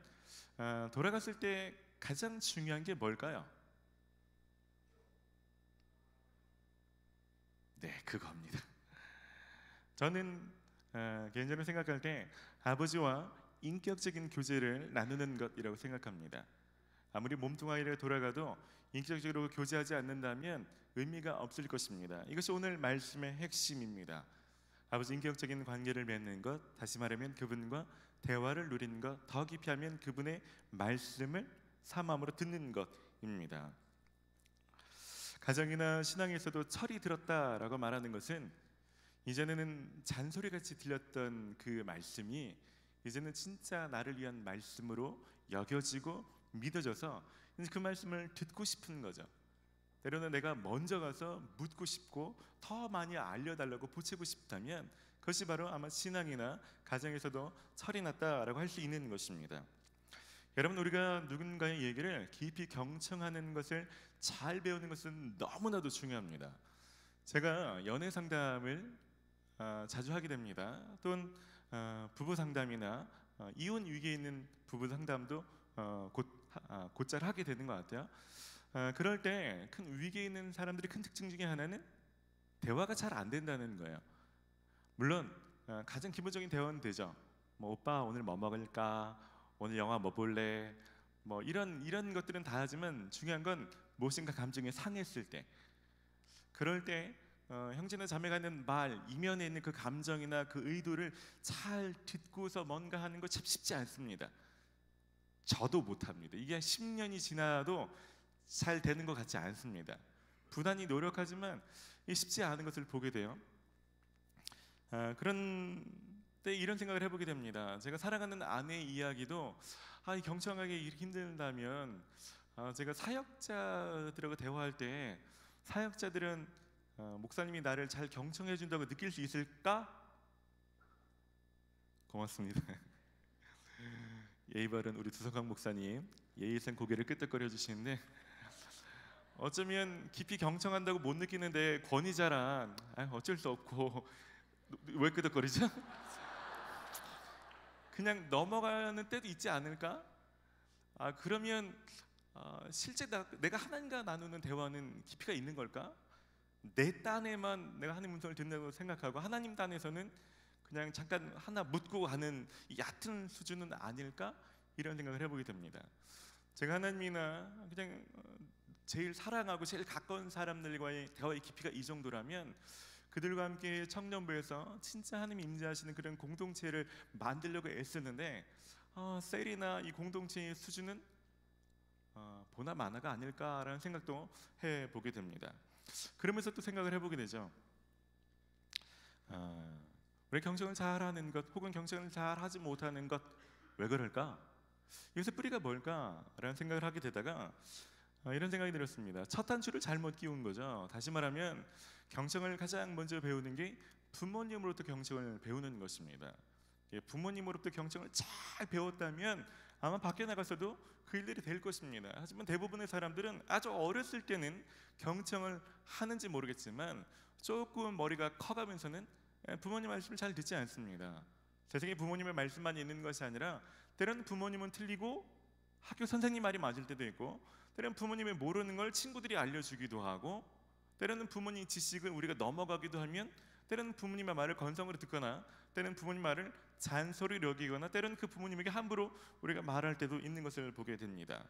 Speaker 1: 돌아갔을 때 가장 중요한 게 뭘까요? 네, 그겁니다. 저는 개인적으로 생각할 때 아버지와 인격적인 교제를 나누는 것이라고 생각합니다. 아무리 몸뚱아리를 돌아가도 인격적으로 교제하지 않는다면 의미가 없을 것입니다. 이것이 오늘 말씀의 핵심입니다. 아버지 인격적인 관계를 맺는 것, 다시 말하면 그분과 대화를 누리는 것, 더 깊이 하면 그분의 말씀을 사마음으로 듣는 것입니다. 가정이나 신앙에서도 철이 들었다라고 말하는 것은 이전에는 잔소리같이 들렸던 그 말씀이 이제는 진짜 나를 위한 말씀으로 여겨지고 믿어져서 그 말씀을 듣고 싶은 거죠. 때로는 내가 먼저 가서 묻고 싶고 더 많이 알려달라고 보채고 싶다면 그것이 바로 아마 신앙이나 가정에서도 철이 났다라고 할 수 있는 것입니다. 여러분, 우리가 누군가의 얘기를 깊이 경청하는 것을 잘 배우는 것은 너무나도 중요합니다. 제가 연애 상담을 자주 하게 됩니다. 또는 부부 상담이나 이혼 위기에 있는 부부 상담도 곧잘 하게 되는 것 같아요. 그럴 때 큰 위기에 있는 사람들이 큰 특징 중에 하나는 대화가 잘 안 된다는 거예요. 물론 가장 기본적인 대화는 되죠. 뭐 오빠 오늘 뭐 먹을까? 오늘 영화 뭐 볼래? 뭐 이런 것들은 다 하지만 중요한 건 무엇인가 감정이 상했을 때, 그럴 때 형제나 자매가 하는 말, 이면에 있는 그 감정이나 그 의도를 잘 듣고서 뭔가 하는 거 참 쉽지 않습니다. 저도 못합니다. 이게 10년이 지나도 잘 되는 것 같지 않습니다. 부단히 노력하지만 쉽지 않은 것을 보게 돼요. 그런 때 이런 생각을 해보게 됩니다. 제가 사랑하는 아내의 이야기도 경청하기 이렇게 힘들다면 제가 사역자들하고 대화할 때 사역자들은 목사님이 나를 잘 경청해 준다고 느낄 수 있을까? 고맙습니다. 예의 바른 우리 두성강 목사님, 예의상 고개를 끄덕거려 주시는데 어쩌면 깊이 경청한다고 못 느끼는데 권위자란 어쩔 수 없고 왜 끄덕거리죠? 그냥 넘어가는 때도 있지 않을까? 그러면 실제 내가 하나님과 나누는 대화는 깊이가 있는 걸까? 내 딴에만 내가 하나님 음성을 듣는다고 생각하고 하나님 딴에서는 그냥 잠깐 하나 묻고 가는 얕은 수준은 아닐까? 이런 생각을 해보게 됩니다. 제가 하나님이나 그냥 제일 사랑하고 제일 가까운 사람들과의 대화의 깊이가 이 정도라면 그들과 함께 청년부에서 진짜 하나님 임재하시는 그런 공동체를 만들려고 애쓰는데 셀이나 이 공동체의 수준은 보나 마나가 아닐까라는 생각도 해보게 됩니다. 그러면서 또 생각을 해보게 되죠. 왜 경청을 잘하는 것 혹은 경청을 잘하지 못하는 것, 왜 그럴까? 이것의 뿌리가 뭘까라는 생각을 하게 되다가 이런 생각이 들었습니다. 첫 단추를 잘못 끼운 거죠. 다시 말하면 경청을 가장 먼저 배우는 게 부모님으로부터 경청을 배우는 것입니다. 부모님으로부터 경청을 잘 배웠다면 아마 밖에 나가서도 그 일들이 될 것입니다. 하지만 대부분의 사람들은 아주 어렸을 때는 경청을 하는지 모르겠지만 조금 머리가 커가면서는 부모님 말씀을 잘 듣지 않습니다. 세상에 부모님의 말씀만 있는 것이 아니라 때로는 부모님은 틀리고 학교 선생님 말이 맞을 때도 있고, 때로는 부모님이 모르는 걸 친구들이 알려주기도 하고, 때로는 부모님 지식을 우리가 넘어가기도 하면 때로는 부모님의 말을 건성으로 듣거나 때로는 부모님 말을 잔소리로 여기거나 때로는 그 부모님에게 함부로 우리가 말할 때도 있는 것을 보게 됩니다.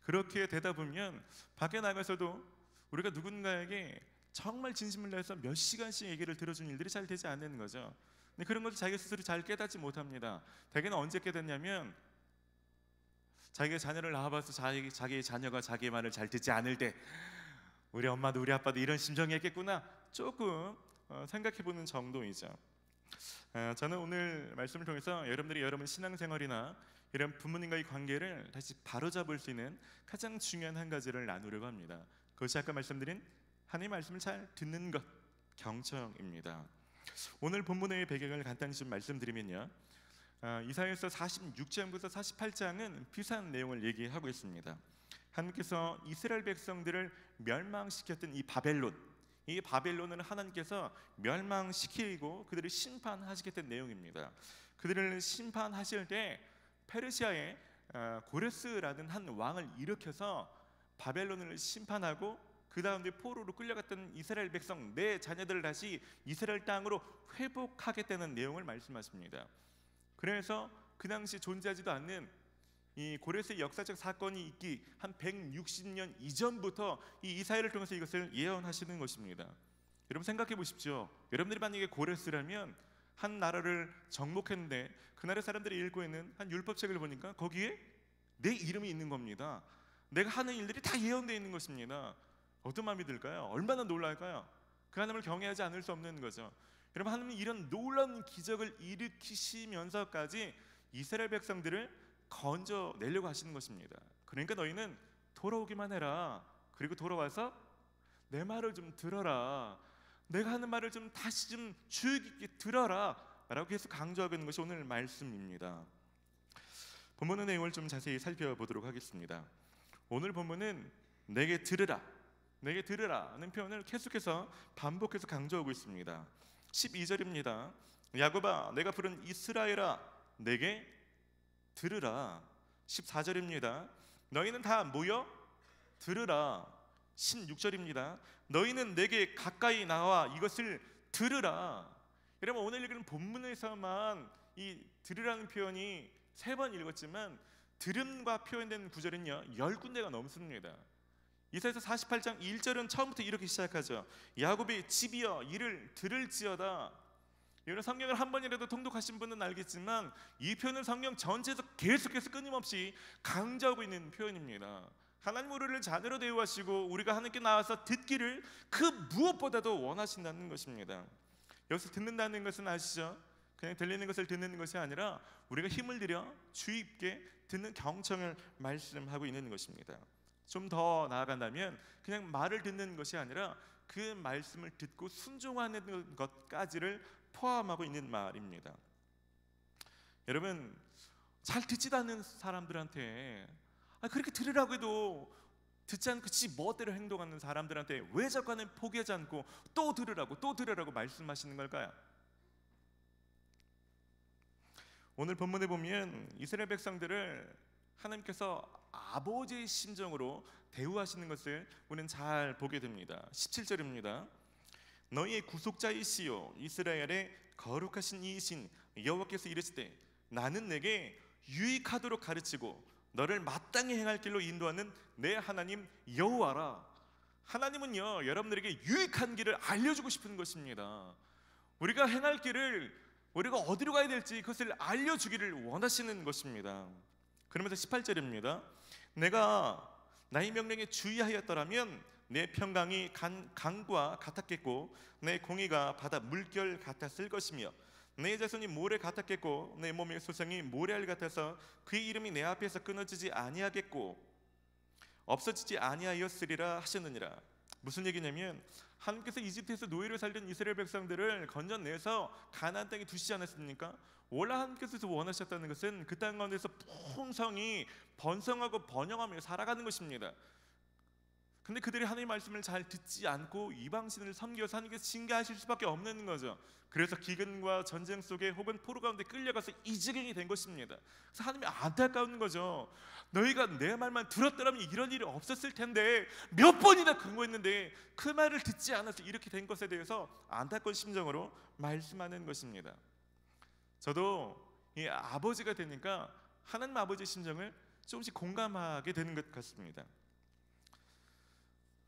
Speaker 1: 그렇게 되다 보면 밖에 나가서도 우리가 누군가에게 정말 진심을 다해서 몇 시간씩 얘기를 들어주는 일들이 잘 되지 않는 거죠. 근데 그런 것을 자기 스스로 잘 깨닫지 못합니다. 대개는 언제 깨닫냐면 자기가 자녀를 낳아봐서 자기의 자녀가 자기의 말을 잘 듣지 않을 때, 우리 엄마도 우리 아빠도 이런 심정이었겠구나 조금 생각해보는 정도이죠. 저는 오늘 말씀을 통해서 여러분들이 여러분 신앙생활이나 이런 부모님과의 관계를 다시 바로잡을 수 있는 가장 중요한 한 가지를 나누려고 합니다. 그것이 아까 말씀드린 하나님의 말씀을 잘 듣는 것, 경청입니다. 오늘 본문의 배경을 간단히 좀 말씀드리면요, 이사야서 46장부터 48장은 비슷한 내용을 얘기하고 있습니다. 하나님께서 이스라엘 백성들을 멸망시켰던 이 바벨론을 하나님께서 멸망시키고 그들을 심판하시겠다는 내용입니다. 그들을 심판하실 때 페르시아의 고레스라는 한 왕을 일으켜서 바벨론을 심판하고 그 다음에 포로로 끌려갔던 이스라엘 백성 내 자녀들을 다시 이스라엘 땅으로 회복하겠다는 내용을 말씀하십니다. 그래서 그 당시 존재하지도 않는 이 고레스의 역사적 사건이 있기 한 160년 이전부터 이 이사야를 통해서 이것을 예언하시는 것입니다. 여러분 생각해 보십시오. 여러분들이 만약에 고레스라면 한 나라를 정복했는데 그 나라 사람들이 읽고 있는 한 율법책을 보니까 거기에 내 이름이 있는 겁니다. 내가 하는 일들이 다 예언되어 있는 것입니다. 어떤 마음이 들까요? 얼마나 놀랄까요? 그 하나님을 경외하지 않을 수 없는 거죠. 여러분, 하나님은 이런 놀라운 기적을 일으키시면서까지 이스라엘 백성들을 건져내려고 하시는 것입니다. 그러니까 너희는 돌아오기만 해라. 그리고 돌아와서 내 말을 좀 들어라. 내가 하는 말을 좀 다시 좀 주의 깊게 들어라 라고 계속 강조하고 있는 것이 오늘 말씀입니다. 본문의 내용을 좀 자세히 살펴보도록 하겠습니다. 오늘 본문은 내게 들으라 하는 표현을 계속해서 반복해서 강조하고 있습니다. 12절입니다. 야곱아 내가 부른 이스라엘아 내게 들으라. 14절입니다. 너희는 다 모여 들으라. 16절입니다. 너희는 내게 가까이 나와 이것을 들으라. 여러분, 오늘 읽은 본문에서만 이 들으라는 표현이 3번 읽었지만 들음과 표현된 구절은요 10군데가 넘습니다. 이사야서 48장 1절은 처음부터 이렇게 시작하죠. 야곱의 집이여 이를 들을지어다. 이런 성경을 한 번이라도 통독하신 분은 알겠지만 이 표현은 성경 전체에서 계속해서 끊임없이 강조하고 있는 표현입니다. 하나님 우리를 자녀로 대우하시고 우리가 하나님께 나와서 듣기를 그 무엇보다도 원하신다는 것입니다. 여기서 듣는다는 것은 아시죠? 그냥 들리는 것을 듣는 것이 아니라 우리가 힘을 들여 주의 깊게 듣는 경청을 말씀하고 있는 것입니다. 좀 더 나아간다면 그냥 말을 듣는 것이 아니라 그 말씀을 듣고 순종하는 것까지를 포함하고 있는 말입니다. 여러분, 잘 듣지도 않는 사람들한테 그렇게 들으라고 해도 듣지 않고 지 멋대로 행동하는 사람들한테 왜 자꾸 하나님 포기하지 않고 또 들으라고 말씀하시는 걸까요? 오늘 본문에 보면 이스라엘 백성들을 하나님께서 아버지의 심정으로 대우하시는 것을 우리는 잘 보게 됩니다. 17절입니다. 너희의 구속자이시요 이스라엘의 거룩하신 이이신 여호와께서 이르시되 나는 내게 유익하도록 가르치고 너를 마땅히 행할 길로 인도하는 내 하나님 여호와라. 하나님은요 여러분들에게 유익한 길을 알려주고 싶은 것입니다. 우리가 행할 길을 우리가 어디로 가야 될지 그것을 알려주기를 원하시는 것입니다. 그러면서 18절입니다. 내가 나의 명령에 주의하였더라면 내 평강이 강과 같았겠고 내 공의가 바다 물결 같았을 것이며 내 자손이 모래 같았겠고 내 몸의 소성이 모래알 같아서 그의 이름이 내 앞에서 끊어지지 아니하겠고 없어지지 아니하였으리라 하셨느니라. 무슨 얘기냐면 하나님께서 이집트에서 노예로 살던 이스라엘 백성들을 건져내서 가나안 땅에 두시지 않았습니까? 원래 하나님께서 원하셨다는 것은 그 땅 가운데서 풍성히 번성하고 번영하며 살아가는 것입니다. 근데 그들이 하나님의 말씀을 잘 듣지 않고 이방신을 섬겨서 하나님께서 징계하실 수밖에 없는 거죠. 그래서 기근과 전쟁 속에 혹은 포로 가운데 끌려가서 이 지경이 된 것입니다. 그래서 하나님이 안타까운 거죠. 너희가 내 말만 들었더라면 이런 일이 없었을 텐데 몇 번이나 근거했는데 그 말을 듣지 않아서 이렇게 된 것에 대해서 안타까운 심정으로 말씀하는 것입니다. 저도 이 아버지가 되니까 하나님 아버지의 심정을 조금씩 공감하게 되는 것 같습니다.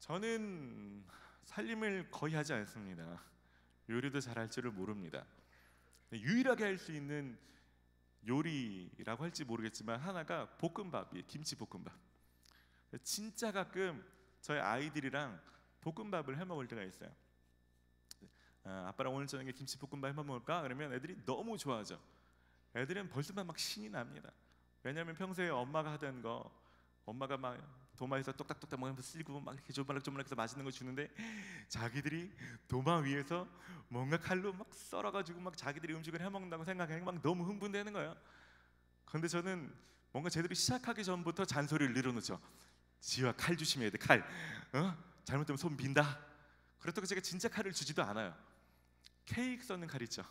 Speaker 1: 저는 살림을 거의 하지 않습니다. 요리도 잘할 줄을 모릅니다. 유일하게 할 수 있는 요리라고 할지 모르겠지만 하나가 볶음밥이에요. 김치볶음밥. 진짜 가끔 저희 아이들이랑 볶음밥을 해 먹을 때가 있어요. 아빠랑 오늘 저녁에 김치볶음밥 해 먹을까? 그러면 애들이 너무 좋아하죠. 애들은 벌써만 막 신이 납니다. 왜냐하면 평소에 엄마가 하던 거, 엄마가 막 도마에서 똑딱똑딱 먹으면서 쓸고 막 이렇게 조물락조물락해서 맛있는 거 주는데 자기들이 도마 위에서 뭔가 칼로 막 썰어가지고 막 자기들이 음식을 해 먹는다고 생각하니까 막 너무 흥분되는 거예요. 그런데 저는 뭔가 제대로 시작하기 전부터 잔소리를 늘어놓죠. 지효야, 칼 조심해야 돼. 칼. 잘못되면 손 빈다. 그렇다고 제가 진짜 칼을 주지도 않아요. 케이크 써는 칼 있죠.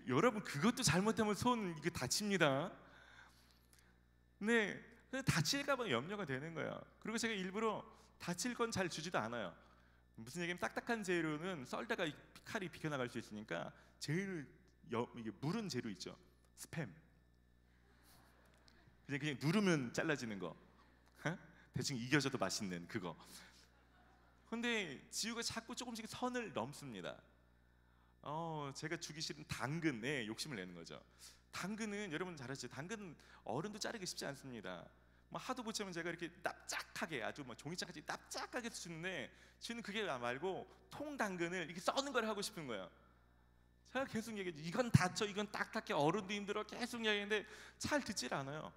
Speaker 1: 여러분 그것도 잘못하면 손 이게 다칩니다. 네, 다칠까봐 염려가 되는 거예요. 그리고 제가 일부러 다칠 건 잘 주지도 않아요. 무슨 얘기냐면 딱딱한 재료는 썰다가 칼이 비켜나갈 수 있으니까 제일 이게 무른 재료 있죠. 스팸. 그냥 누르면 잘라지는 거. 대충 이겨져도 맛있는 그거. 근데 지우가 자꾸 조금씩 선을 넘습니다. 제가 주기 싫은 당근에 욕심을 내는 거죠. 당근은 여러분 잘 아시죠? 당근 어른도 자르기 쉽지 않습니다. 뭐 하도 못하면 제가 이렇게 납작하게 아주 뭐 종이장까지 납작하게 주는데 저는 그게 말고 통당근을 이렇게 써는 걸 하고 싶은 거예요. 제가 계속 얘기해요. 이건 다쳐, 이건 딱딱해, 어른도 힘들어 계속 얘기했는데 잘 듣질 않아요.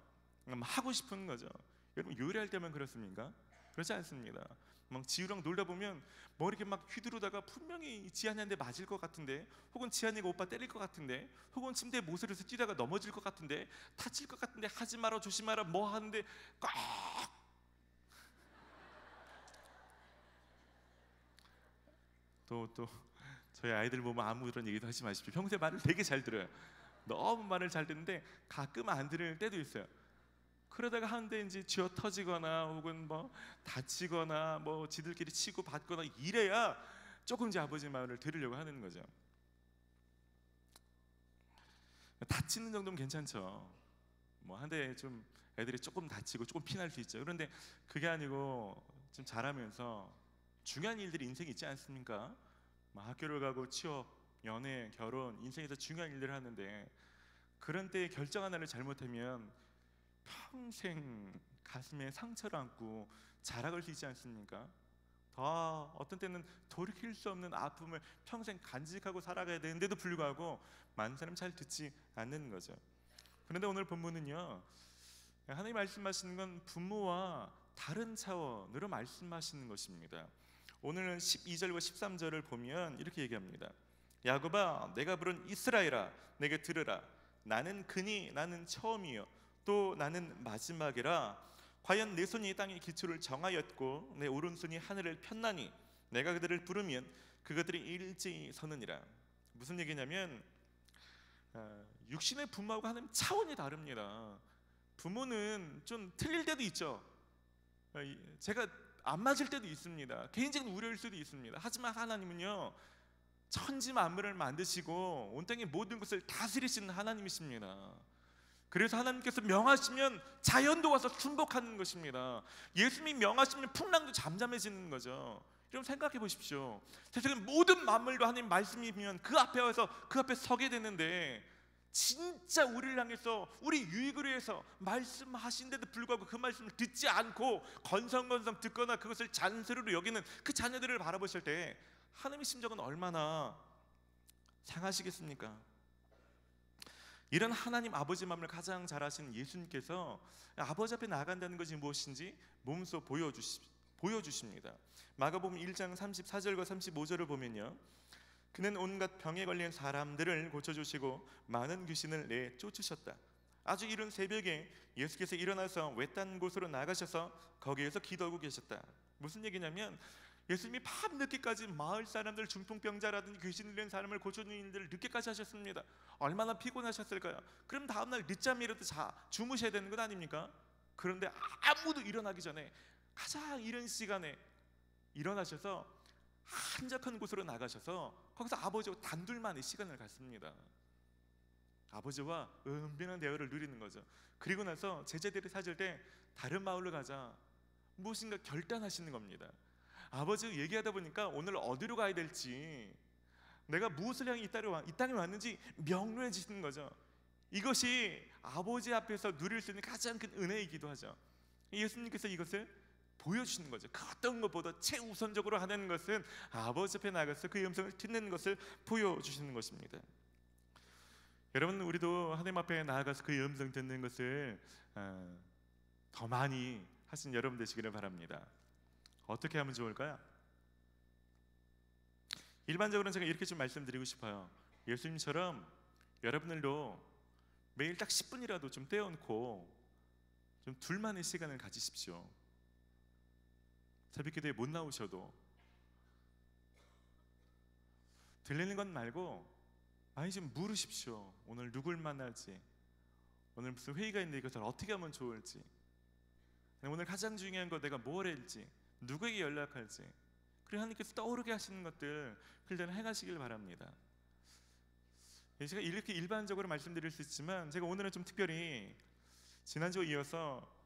Speaker 1: 하고 싶은 거죠. 여러분 요리할 때만 그렇습니까? 그렇지 않습니다. 막 지우랑 놀다 보면 뭐 이렇게 막 휘두르다가 분명히 지한이한테 맞을 것 같은데, 혹은 지한이가 오빠 때릴 것 같은데, 혹은 침대에 모서리에서 뛰다가 넘어질 것 같은데, 다칠 것 같은데, 하지 마라 조심하라 뭐 하는데 꼭 또 저희 아이들 보면 아무 그런 얘기도 하지 마십시오. 평소에 말을 되게 잘 들어요. 너무 말을 잘 듣는데 가끔 안 들을 때도 있어요. 그러다가 한데 이제 쥐어 터지거나 혹은 뭐 다치거나 뭐 지들끼리 치고 받거나 이래야 조금 이제 아버지 말을 들으려고 하는 거죠. 다치는 정도면 괜찮죠. 뭐 한데 좀 애들이 조금 다치고 조금 피날 수 있죠. 그런데 그게 아니고 좀 자라면서 중요한 일들이 인생에 있지 않습니까? 뭐 학교를 가고 취업, 연애, 결혼, 인생에서 중요한 일들을 하는데 그런 때 결정 하나를 잘못하면 평생 가슴에 상처를 안고 자라갈 수 있지 않습니까? 더 어떤 때는 돌이킬 수 없는 아픔을 평생 간직하고 살아가야 되는데도 불구하고 많은 사람이 잘 듣지 않는 거죠. 그런데 오늘 본문은요, 하나님 말씀하시는 건 부모와 다른 차원으로 말씀하시는 것입니다. 오늘 12절과 13절을 보면 이렇게 얘기합니다. 야곱아, 내가 부른 이스라엘아, 내게 들으라. 나는 그니 나는 처음이요 또 나는 마지막이라. 과연 내 손이 땅의 기초를 정하였고 내 오른손이 하늘을 폈나니 내가 그들을 부르면 그것들이 일제히 서느니라. 무슨 얘기냐면 육신의 부모하고 하나님 차원이 다릅니다. 부모는 좀 틀릴 때도 있죠. 제가 안 맞을 때도 있습니다. 개인적인 우려일 수도 있습니다. 하지만 하나님은요, 천지 만물을 만드시고 온 땅의 모든 것을 다스리시는 하나님이십니다. 그래서 하나님께서 명하시면 자연도 와서 순복하는 것입니다. 예수님이 명하시면 풍랑도 잠잠해지는 거죠. 여러분 생각해 보십시오. 세상의 모든 만물도 하나님 말씀이면 그 앞에 와서 그 앞에 서게 되는데, 진짜 우리를 향해서 우리 유익을 위해서 말씀하신데도 불구하고 그 말씀을 듣지 않고 건성건성 듣거나 그것을 잔소리로 여기는 그 자녀들을 바라보실 때 하나님의 심정은 얼마나 상하시겠습니까? 이런 하나님 아버지 마음을 가장 잘 아시는 예수님께서 아버지 앞에 나간다는 것이 무엇인지 몸소 보여주십니다. 마가복음 1장 34절과 35절을 보면요, 그는 온갖 병에 걸린 사람들을 고쳐주시고 많은 귀신을 내쫓으셨다. 아주 이른 새벽에 예수께서 일어나서 외딴 곳으로 나가셔서 거기에서 기도하고 계셨다. 무슨 얘기냐면 예수님이 밤늦게까지 마을 사람들, 중풍병자라든지 귀신 들린 사람을 고쳐주는 일들을 늦게까지 하셨습니다. 얼마나 피곤하셨을까요? 그럼 다음날 늦잠이라도 주무셔야 되는 것 아닙니까? 그런데 아무도 일어나기 전에 가장 이른 시간에 일어나셔서 한적한 곳으로 나가셔서 거기서 아버지와 단둘만의 시간을 갖습니다. 아버지와 은밀한 대화를 누리는 거죠. 그리고 나서 제자들이 찾을 때 다른 마을로 가자 무엇인가 결단하시는 겁니다. 아버지가 얘기하다 보니까 오늘 어디로 가야 될지, 내가 무엇을 향해 이 땅에 왔는지 명료해지는 거죠. 이것이 아버지 앞에서 누릴 수 있는 가장 큰 은혜이기도 하죠. 예수님께서 이것을 보여주시는 거죠. 그 어떤 것보다 최우선적으로 하는 것은 아버지 앞에 나가서 그의 음성을 듣는 것을 보여주시는 것입니다. 여러분, 우리도 하나님 앞에 나아가서 그의 음성 듣는 것을 더 많이 하신 여러분 되시기를 바랍니다. 어떻게 하면 좋을까요? 일반적으로는 제가 이렇게 좀 말씀드리고 싶어요. 예수님처럼 여러분들도 매일 딱 10분이라도 좀 떼어놓고 좀 둘만의 시간을 가지십시오. 새벽기도에 못 나오셔도 들리는 건 말고 많이 좀 물으십시오. 오늘 누굴 만날지, 오늘 무슨 회의가 있는데 이것을 어떻게 하면 좋을지, 오늘 가장 중요한 거 내가 뭘 할지, 누구에게 연락할지, 그리고 하나님께서 떠오르게 하시는 것들 그들은 행하시길 바랍니다. 제가 이렇게 일반적으로 말씀드릴 수 있지만 제가 오늘은 좀 특별히 지난주에 이어서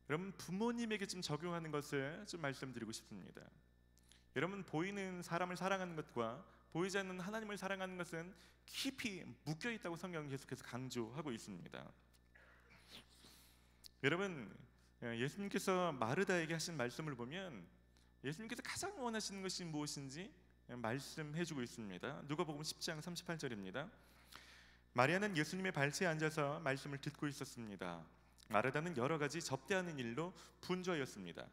Speaker 1: 여러분 부모님에게 좀 적용하는 것을 좀 말씀드리고 싶습니다. 여러분, 보이는 사람을 사랑하는 것과 보이지 않는 하나님을 사랑하는 것은 깊이 묶여 있다고 성경은 계속해서 강조하고 있습니다. 여러분, 예수님께서 마르다에게 하신 말씀을 보면 예수님께서 가장 원하시는 것이 무엇인지 말씀해주고 있습니다. 누가복음 10장 38절입니다. 마리아는 예수님의 발치에 앉아서 말씀을 듣고 있었습니다. 마르다는 여러 가지 접대하는 일로 분주하였습니다.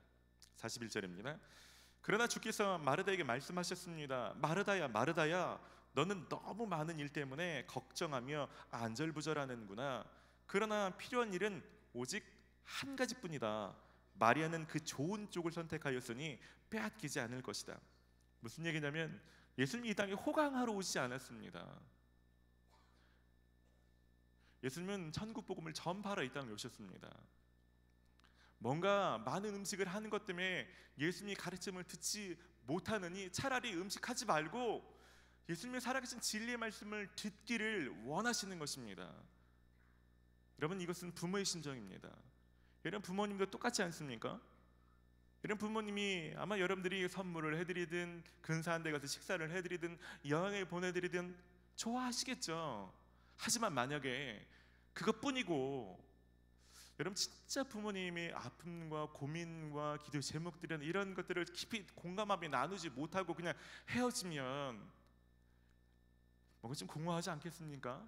Speaker 1: 41절입니다. 그러나 주께서 마르다에게 말씀하셨습니다. 마르다야, 마르다야, 너는 너무 많은 일 때문에 걱정하며 안절부절하는구나. 그러나 필요한 일은 오직 한 가지뿐이다. 마리아는 그 좋은 쪽을 선택하였으니 빼앗기지 않을 것이다. 무슨 얘기냐면 예수님이 이 땅에 호강하러 오시지 않았습니다. 예수님은 천국 복음을 전파하러 이 땅에 오셨습니다. 뭔가 많은 음식을 하는 것 때문에 예수님이 가르침을 듣지 못하느니 차라리 음식하지 말고 예수님의 살아계신 진리의 말씀을 듣기를 원하시는 것입니다. 여러분, 이것은 부모의 심정입니다. 여러분, 부모님도 똑같지 않습니까? 여러분, 부모님이 아마 여러분들이 선물을 해드리든 근사한 데 가서 식사를 해드리든 여행을 보내드리든 좋아하시겠죠. 하지만 만약에 그것뿐이고 여러분 진짜 부모님이 아픔과 고민과 기도 제목들은 이런 것들을 깊이 공감하며 나누지 못하고 그냥 헤어지면 뭔가 좀 공허하지 않겠습니까?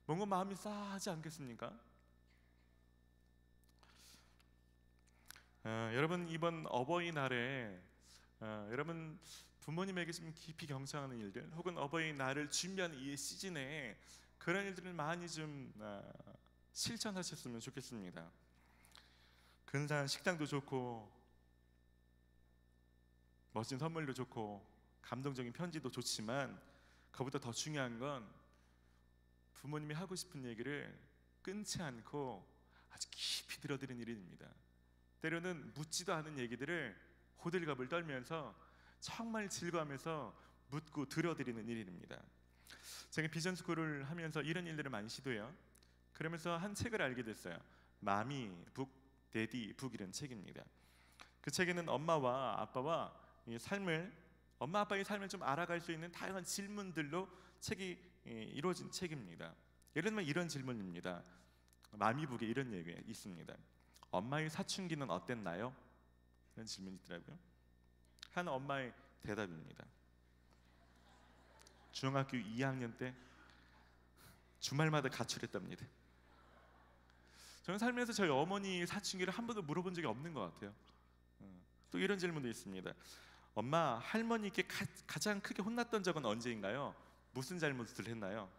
Speaker 1: 뭔가 마음이 싸하지 않겠습니까? 여러분, 이번 어버이날에 여러분 부모님에게 좀 깊이 경청하는 일들, 혹은 어버이날을 준비하는 이 시즌에 그런 일들을 많이 좀 실천하셨으면 좋겠습니다. 근사한 식당도 좋고 멋진 선물도 좋고 감동적인 편지도 좋지만 그보다 더 중요한 건 부모님이 하고 싶은 얘기를 끊지 않고 아주 깊이 들어드리는 일입니다. 때로는 묻지도 않은 얘기들을 호들갑을 떨면서 정말 즐거워하면서 묻고 들어드리는 일입니다. 제가 비전스쿨을 하면서 이런 일들을 많이 시도해요. 그러면서 한 책을 알게 됐어요. 마미 북, 데디 북이라는 책입니다. 그 책에는 엄마와 아빠와 엄마 아빠의 삶을 좀 알아갈 수 있는 다양한 질문들로 책이 이루어진 책입니다. 예를 들면 이런 질문입니다. 마미북에 이런 얘기가 있습니다. 엄마의 사춘기는 어땠나요? 이런 질문이 있더라고요. 한 엄마의 대답입니다. 중학교 2학년 때 주말마다 가출했답니다. 저는 살면서 저희 어머니 사춘기를 한 번도 물어본 적이 없는 것 같아요. 또 이런 질문도 있습니다. 엄마, 할머니께 가장 크게 혼났던 적은 언제인가요? 무슨 잘못을 했나요?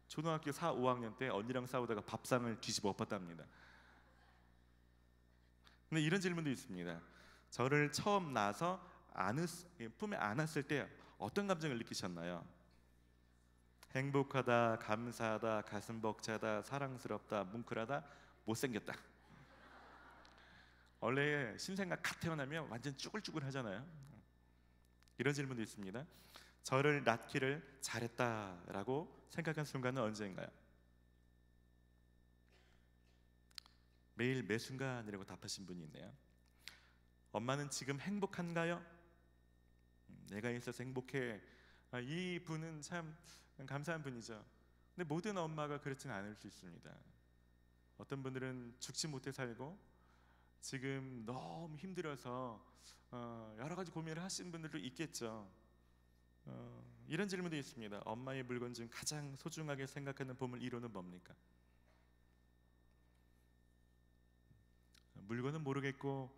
Speaker 1: 초등학교 4, 5학년 때 언니랑 싸우다가 밥상을 뒤집어 엎었답니다. 근데 이런 질문도 있습니다. 저를 처음 낳아서 품에 안았을 때 어떤 감정을 느끼셨나요? 행복하다, 감사하다, 가슴 벅차다, 사랑스럽다, 뭉클하다, 못생겼다. 원래 신생아 갓 태어나면 완전 쭈글쭈글 하잖아요. 이런 질문도 있습니다. 저를 낳기를 잘했다라고 생각한 순간은 언제인가요? 매일 매 순간이라고 답하신 분이 있네요. 엄마는 지금 행복한가요? 내가 있어서 행복해. 이 분은 참 감사한 분이죠. 근데 모든 엄마가 그렇지는 않을 수 있습니다. 어떤 분들은 죽지 못해 살고 지금 너무 힘들어서 여러 가지 고민을 하시는 분들도 있겠죠. 이런 질문도 있습니다. 엄마의 물건 중 가장 소중하게 생각하는 보물 1호는 뭡니까? 물건은 모르겠고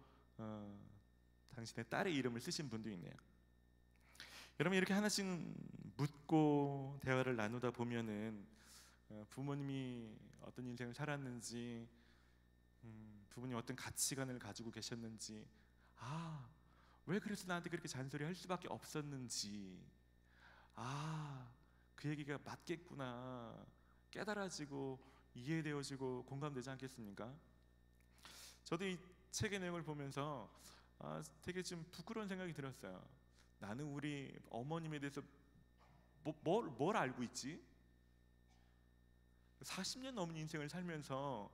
Speaker 1: 당신의 딸의 이름을 쓰신 분도 있네요. 여러분, 이렇게 하나씩 묻고 대화를 나누다 보면은 부모님이 어떤 인생을 살았는지, 부모님 어떤 가치관을 가지고 계셨는지, 왜 그래서 나한테 그렇게 잔소리할 수밖에 없었는지, 그 얘기가 맞겠구나 깨달아지고 이해되어지고 공감되지 않겠습니까? 저도 이 책의 내용을 보면서 되게 좀 부끄러운 생각이 들었어요. 나는 우리 어머님에 대해서 뭘 알고 있지? 40년 넘은 인생을 살면서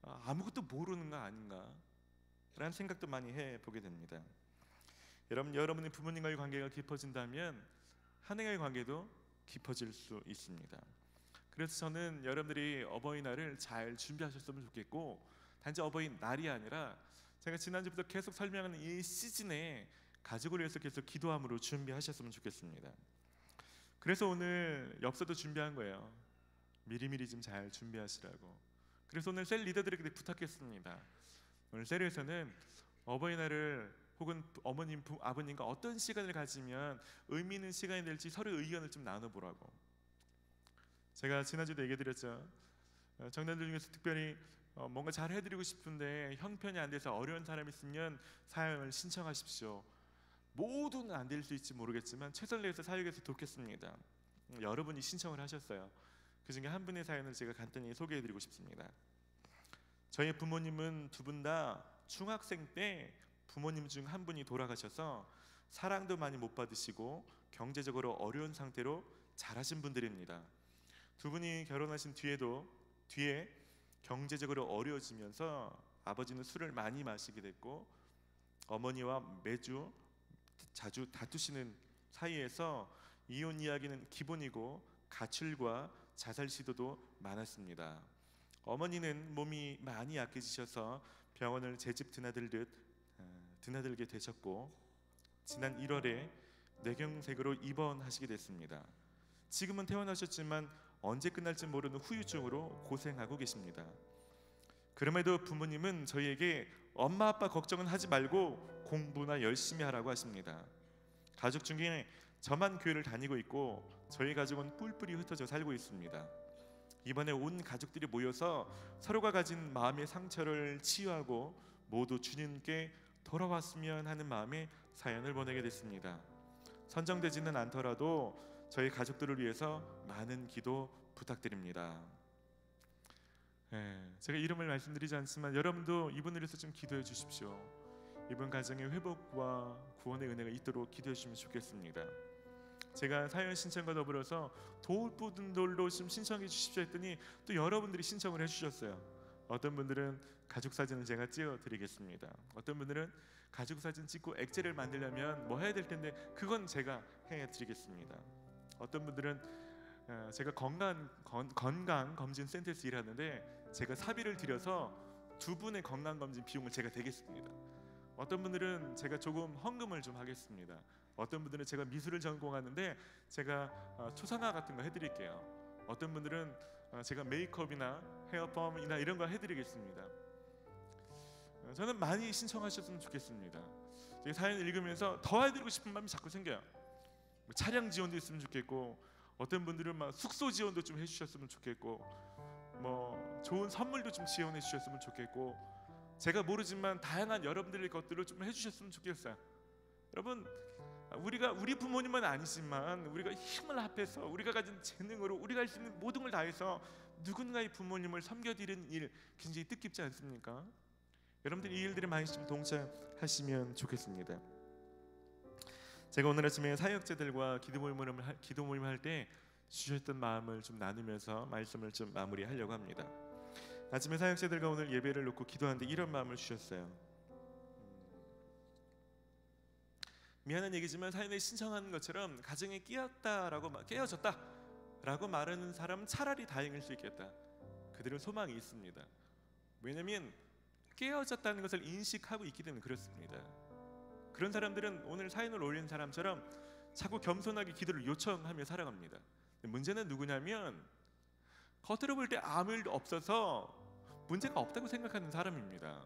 Speaker 1: 아무것도 모르는 거 아닌가? 라는 생각도 많이 해보게 됩니다. 여러분의 부모님과의 관계가 깊어진다면 하나님과의 관계도 깊어질 수 있습니다. 그래서 저는 여러분들이 어버이날을 잘 준비하셨으면 좋겠고, 단지 어버이날이 아니라 제가 지난주부터 계속 설명하는 이 시즌에 가족을 위해서 계속 기도함으로 준비하셨으면 좋겠습니다. 그래서 오늘 엽서도 준비한 거예요. 미리미리 좀 잘 준비하시라고. 그래서 오늘 셀 리더들에게 부탁했습니다. 오늘 셀에서는 어버이날을 혹은 어머님, 아버님과 어떤 시간을 가지면 의미 있는 시간이 될지 서로 의견을 좀 나눠보라고. 제가 지난주도 얘기해드렸죠. 청년들 중에서 특별히 뭔가 잘 해드리고 싶은데 형편이 안 돼서 어려운 사람이 있으면 사연을 신청하십시오. 모두는 안 될 수 있지 모르겠지만 최선을 다해서 사역에서 돕겠습니다. 여러분이 신청을 하셨어요. 그 중에 한 분의 사연을 제가 간단히 소개해드리고 싶습니다. 저희 부모님은 두 분 다 중학생 때 부모님 중 한 분이 돌아가셔서 사랑도 많이 못 받으시고 경제적으로 어려운 상태로 자라신 분들입니다. 두 분이 결혼하신 뒤에 경제적으로 어려워지면서 아버지는 술을 많이 마시게 됐고, 어머니와 자주 다투시는 사이에서 이혼 이야기는 기본이고 가출과 자살 시도도 많았습니다. 어머니는 몸이 많이 약해지셔서 병원을 제집 드나들게 되셨고, 지난 1월에 뇌경색으로 입원하시게 됐습니다. 지금은 퇴원하셨지만 언제 끝날지 모르는 후유증으로 고생하고 계십니다. 그럼에도 부모님은 저희에게 엄마 아빠 걱정은 하지 말고 공부나 열심히 하라고 하십니다. 가족 중에 저만 교회를 다니고 있고 저희 가족은 뿔뿔이 흩어져 살고 있습니다. 이번에 온 가족들이 모여서 서로가 가진 마음의 상처를 치유하고 모두 주님께 돌아왔으면 하는 마음에 사연을 보내게 됐습니다. 선정되지는 않더라도 저희 가족들을 위해서 많은 기도 부탁드립니다. 제가 이름을 말씀드리지 않지만 여러분도 이분을 위해서 좀 기도해 주십시오. 이번 가정의 회복과 구원의 은혜가 있도록 기도해 주시면 좋겠습니다. 제가 사연 신청과 더불어서 도울 분들도 좀 신청해 주십시오 했더니 또 여러분들이 신청을 해주셨어요. 어떤 분들은 가족 사진을 제가 찍어드리겠습니다. 어떤 분들은 가족 사진 찍고 액자를 만들려면 뭐 해야 될 텐데 그건 제가 해드리겠습니다. 어떤 분들은 제가 건강 검진 센터에서 일하는데 제가 사비를 들여서 두 분의 건강 검진 비용을 제가 대겠습니다. 어떤 분들은 제가 조금 헌금을 좀 하겠습니다. 어떤 분들은 제가 미술을 전공하는데 제가 초상화 같은 거 해드릴게요. 어떤 분들은 제가 메이크업이나 헤어펌이나 이런 거 해드리겠습니다. 저는 많이 신청하셨으면 좋겠습니다. 제가 사연을 읽으면서 더 해드리고 싶은 마음이 자꾸 생겨요. 차량 지원도 있으면 좋겠고, 어떤 분들은 막 숙소 지원도 좀 해주셨으면 좋겠고, 뭐 좋은 선물도 좀 지원해 주셨으면 좋겠고, 제가 모르지만 다양한 여러분들의 것들을 좀 해주셨으면 좋겠어요. 여러분, 우리 부모님은 아니지만 우리가 힘을 합해서 우리가 가진 재능으로 우리가 할 수 있는 모든 걸 다해서 누군가의 부모님을 섬겨드리는 일 굉장히 뜻깊지 않습니까? 여러분들이 이 일들에 많이 좀 동참하시면 좋겠습니다. 제가 오늘 아침에 사역자들과 기도 모임을 할 때 주셨던 마음을 좀 나누면서 말씀을 좀 마무리하려고 합니다. 아침에 사역자들과 오늘 예배를 놓고 기도하는데 이런 마음을 주셨어요. 미안한 얘기지만 사연에 신청하는 것처럼 가정에 깨어졌다라고 말하는 사람은 차라리 다행일 수 있겠다. 그들은 소망이 있습니다. 왜냐하면 깨어졌다는 것을 인식하고 있기 때문에 그렇습니다. 그런 사람들은 오늘 사연을 올린 사람처럼 자꾸 겸손하게 기도를 요청하며 살아갑니다. 문제는 누구냐면 겉으로 볼 때 아무 일도 없어서 문제가 없다고 생각하는 사람입니다.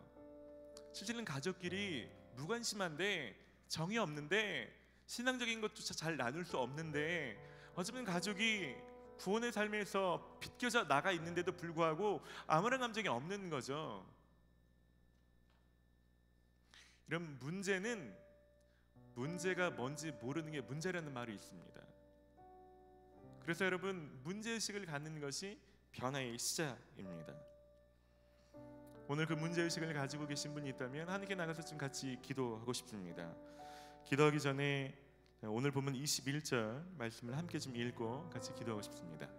Speaker 1: 실제는 가족끼리 무관심한데 정이 없는데 신앙적인 것조차 잘 나눌 수 없는데 어쩌면 가족이 구원의 삶에서 비껴져 나가 있는데도 불구하고 아무런 감정이 없는 거죠. 이런 문제는 문제가 뭔지 모르는 게 문제라는 말이 있습니다. 그래서 여러분, 문제의식을 갖는 것이 변화의 시작입니다. 오늘 그 문제의식을 가지고 계신 분이 있다면 하나님께 나가서 좀 같이 기도하고 싶습니다. 기도하기 전에 오늘 본문 21절 말씀을 함께 좀 읽고 같이 기도하고 싶습니다.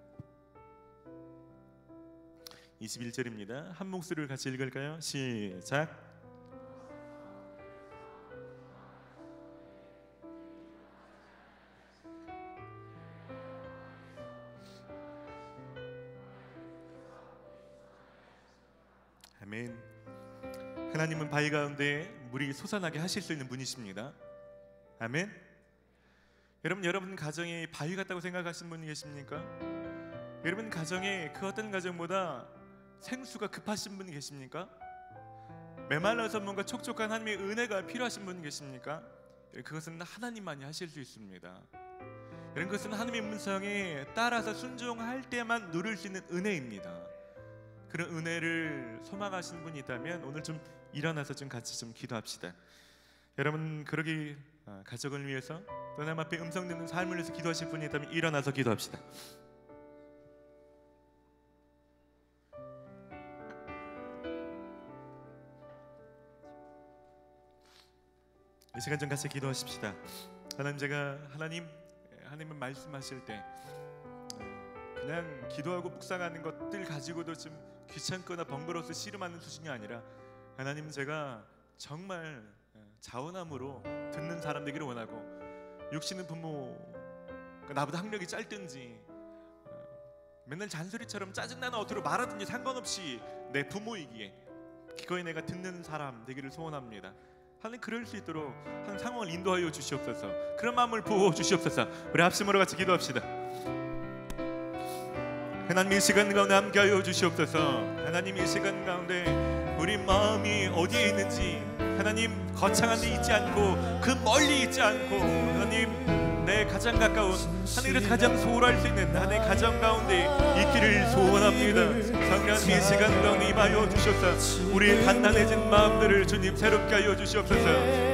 Speaker 1: 21절입니다. 한 목소리를 같이 읽을까요? 시작. 아멘. 하나님은 바위 가운데 물이 솟아나게 하실 수 있는 분이십니다. 아멘. 여러분 가정에 바위 같다고 생각하시는 분이 계십니까? 여러분 가정에 그 어떤 가정보다 생수가 급하신 분이 계십니까? 메말라서 뭔가 촉촉한 하나님의 은혜가 필요하신 분이 계십니까? 그것은 하나님만이 하실 수 있습니다. 여러분, 그것은 하나님의 음성에 따라서 순종할 때만 누릴 수 있는 은혜입니다. 그런 은혜를 소망하시는 분이 있다면 오늘 좀 일어나서 좀 같이 좀 기도합시다. 여러분, 그러기 가족을 위해서 또 하나님 앞에 음성 듣는 삶을 위해서 기도하실 분이 있다면 일어나서 기도합시다. 이 시간 좀 같이 기도하십시다. 하나님은 말씀하실 때 그냥 기도하고 묵상하는 것들 가지고도 좀 귀찮거나 번거로워서 씨름하는 수준이 아니라 하나님, 제가 정말 자원함으로 듣는 사람 되기를 원하고, 육신은 부모 나보다 학력이 짧든지 맨날 잔소리처럼 짜증나는 어투로 말하든지 상관없이 내 부모이기에 기꺼이 내가 듣는 사람 되기를 소원합니다. 하나님, 그럴 수 있도록 한 상황을 인도하여 주시옵소서. 그런 마음을 부어 주시옵소서. 우리 합심으로 같이 기도합시다. 하나님, 이 시간 가운데 함께하여 주시옵소서. 하나님, 이 시간 가운데 우리 마음이 어디에 있는지 하나님, 거창한 데 있지 않고 그 멀리 있지 않고 하나님, 내 가장 가까운 하나님을 가장 소홀할 수 있는 하나님의 가정 가운데 있기를 소원합니다. 성령 이 시간 가운데 임하여 주시옵소서. 우리의 단단해진 마음들을 주님 새롭게 하여 주시옵소서.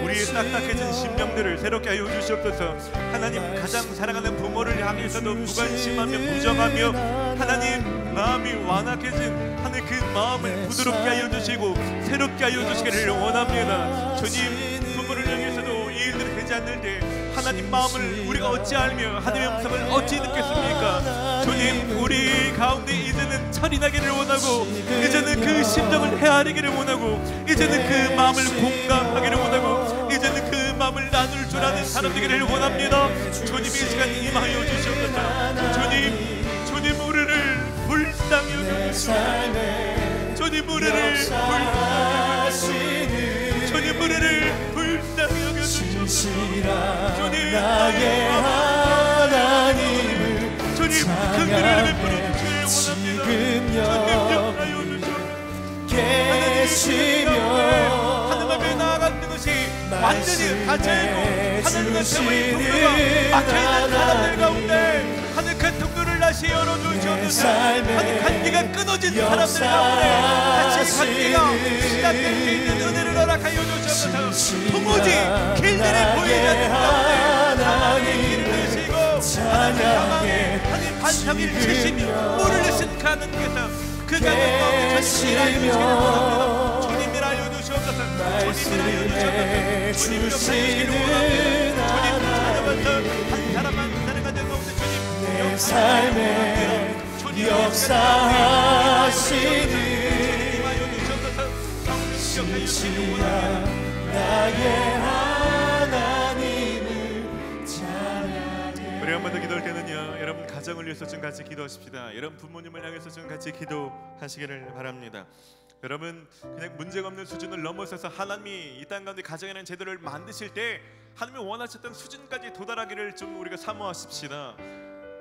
Speaker 1: 우리의 딱딱해진 심령들을 새롭게 하여 주시옵소서. 하나님, 가장 사랑하는 부모를 향해서도 무관심하며 부정하며 하나님 마음이 완악해진 하나님 그 마음을 부드럽게 하여 주시고 새롭게 하여 주시기를 원합니다. 주님, 부모를 향해서도 이 일들이 되지 않는 때 하나님 마음을 우리가 어찌 알며 하나님의 음성을 어찌 듣겠습니까? 주님, 우리 가운데 이제는 철이 나기를 원하고, 이제는 그 심정을 헤아리기를 원하고, 이제는 그 마음을 공감하기를 원하고, 이제는 그 마음을 나눌 줄 아는 사람 되기를 원합니다. 주님, 이 시간 임하여 주시옵소서. 주님 우리를 불쌍히 여겨주시옵소서. 주님 우리를 불쌍히 여겨주시옵소서. 주님 우리를 불쌍히 여겨주시옵소서. 주님, 나의 하나님을 주님, 긍휼을 베풀어 주시길 원합니다. 주님, 계시며 하나님 앞에 나아가는 것이 완전히 갇혀있고 하나님의 세월의 통로가 막혀있는 사람들 가운데 하늘 그 통로를 다시 열어주시옵소서. 하늘 간기가 끊어진 사람들 가운데 다시 간기가 시작될 수 있는 은혜를 허락하여 주시옵소서. 도무지 길들을 보이지 않는 가운데 하나님 길을 드시고 하나님 사망에 하나님 반석일 치시며 물을 내신 그 하나님께서 그 가는 마음에 전신이라 주시기를 원합니다. 주님을 알려주시옵소서. 주님을 알려주시옵소서. 주님을 알려주시기를 원합니다. 주님 주시옵소서. 한 사람 한 사람 가정 가운데 주님
Speaker 2: 내 삶에 역사하시는 신실한 나의 하나님을 찬양해.
Speaker 1: 우리 한 번 더 기도할 때는요, 여러분 가정을 위해서 좀 같이 기도하십시다. 여러분 부모님을 향해서 좀 같이 기도하시기를 바랍니다. 여러분 그냥 문제가 없는 수준을 넘어서서 하나님이 이 땅 가운데 가정이라는 제도를 만드실 때 하나님이 원하셨던 수준까지 도달하기를 좀 우리가 사모하십시다.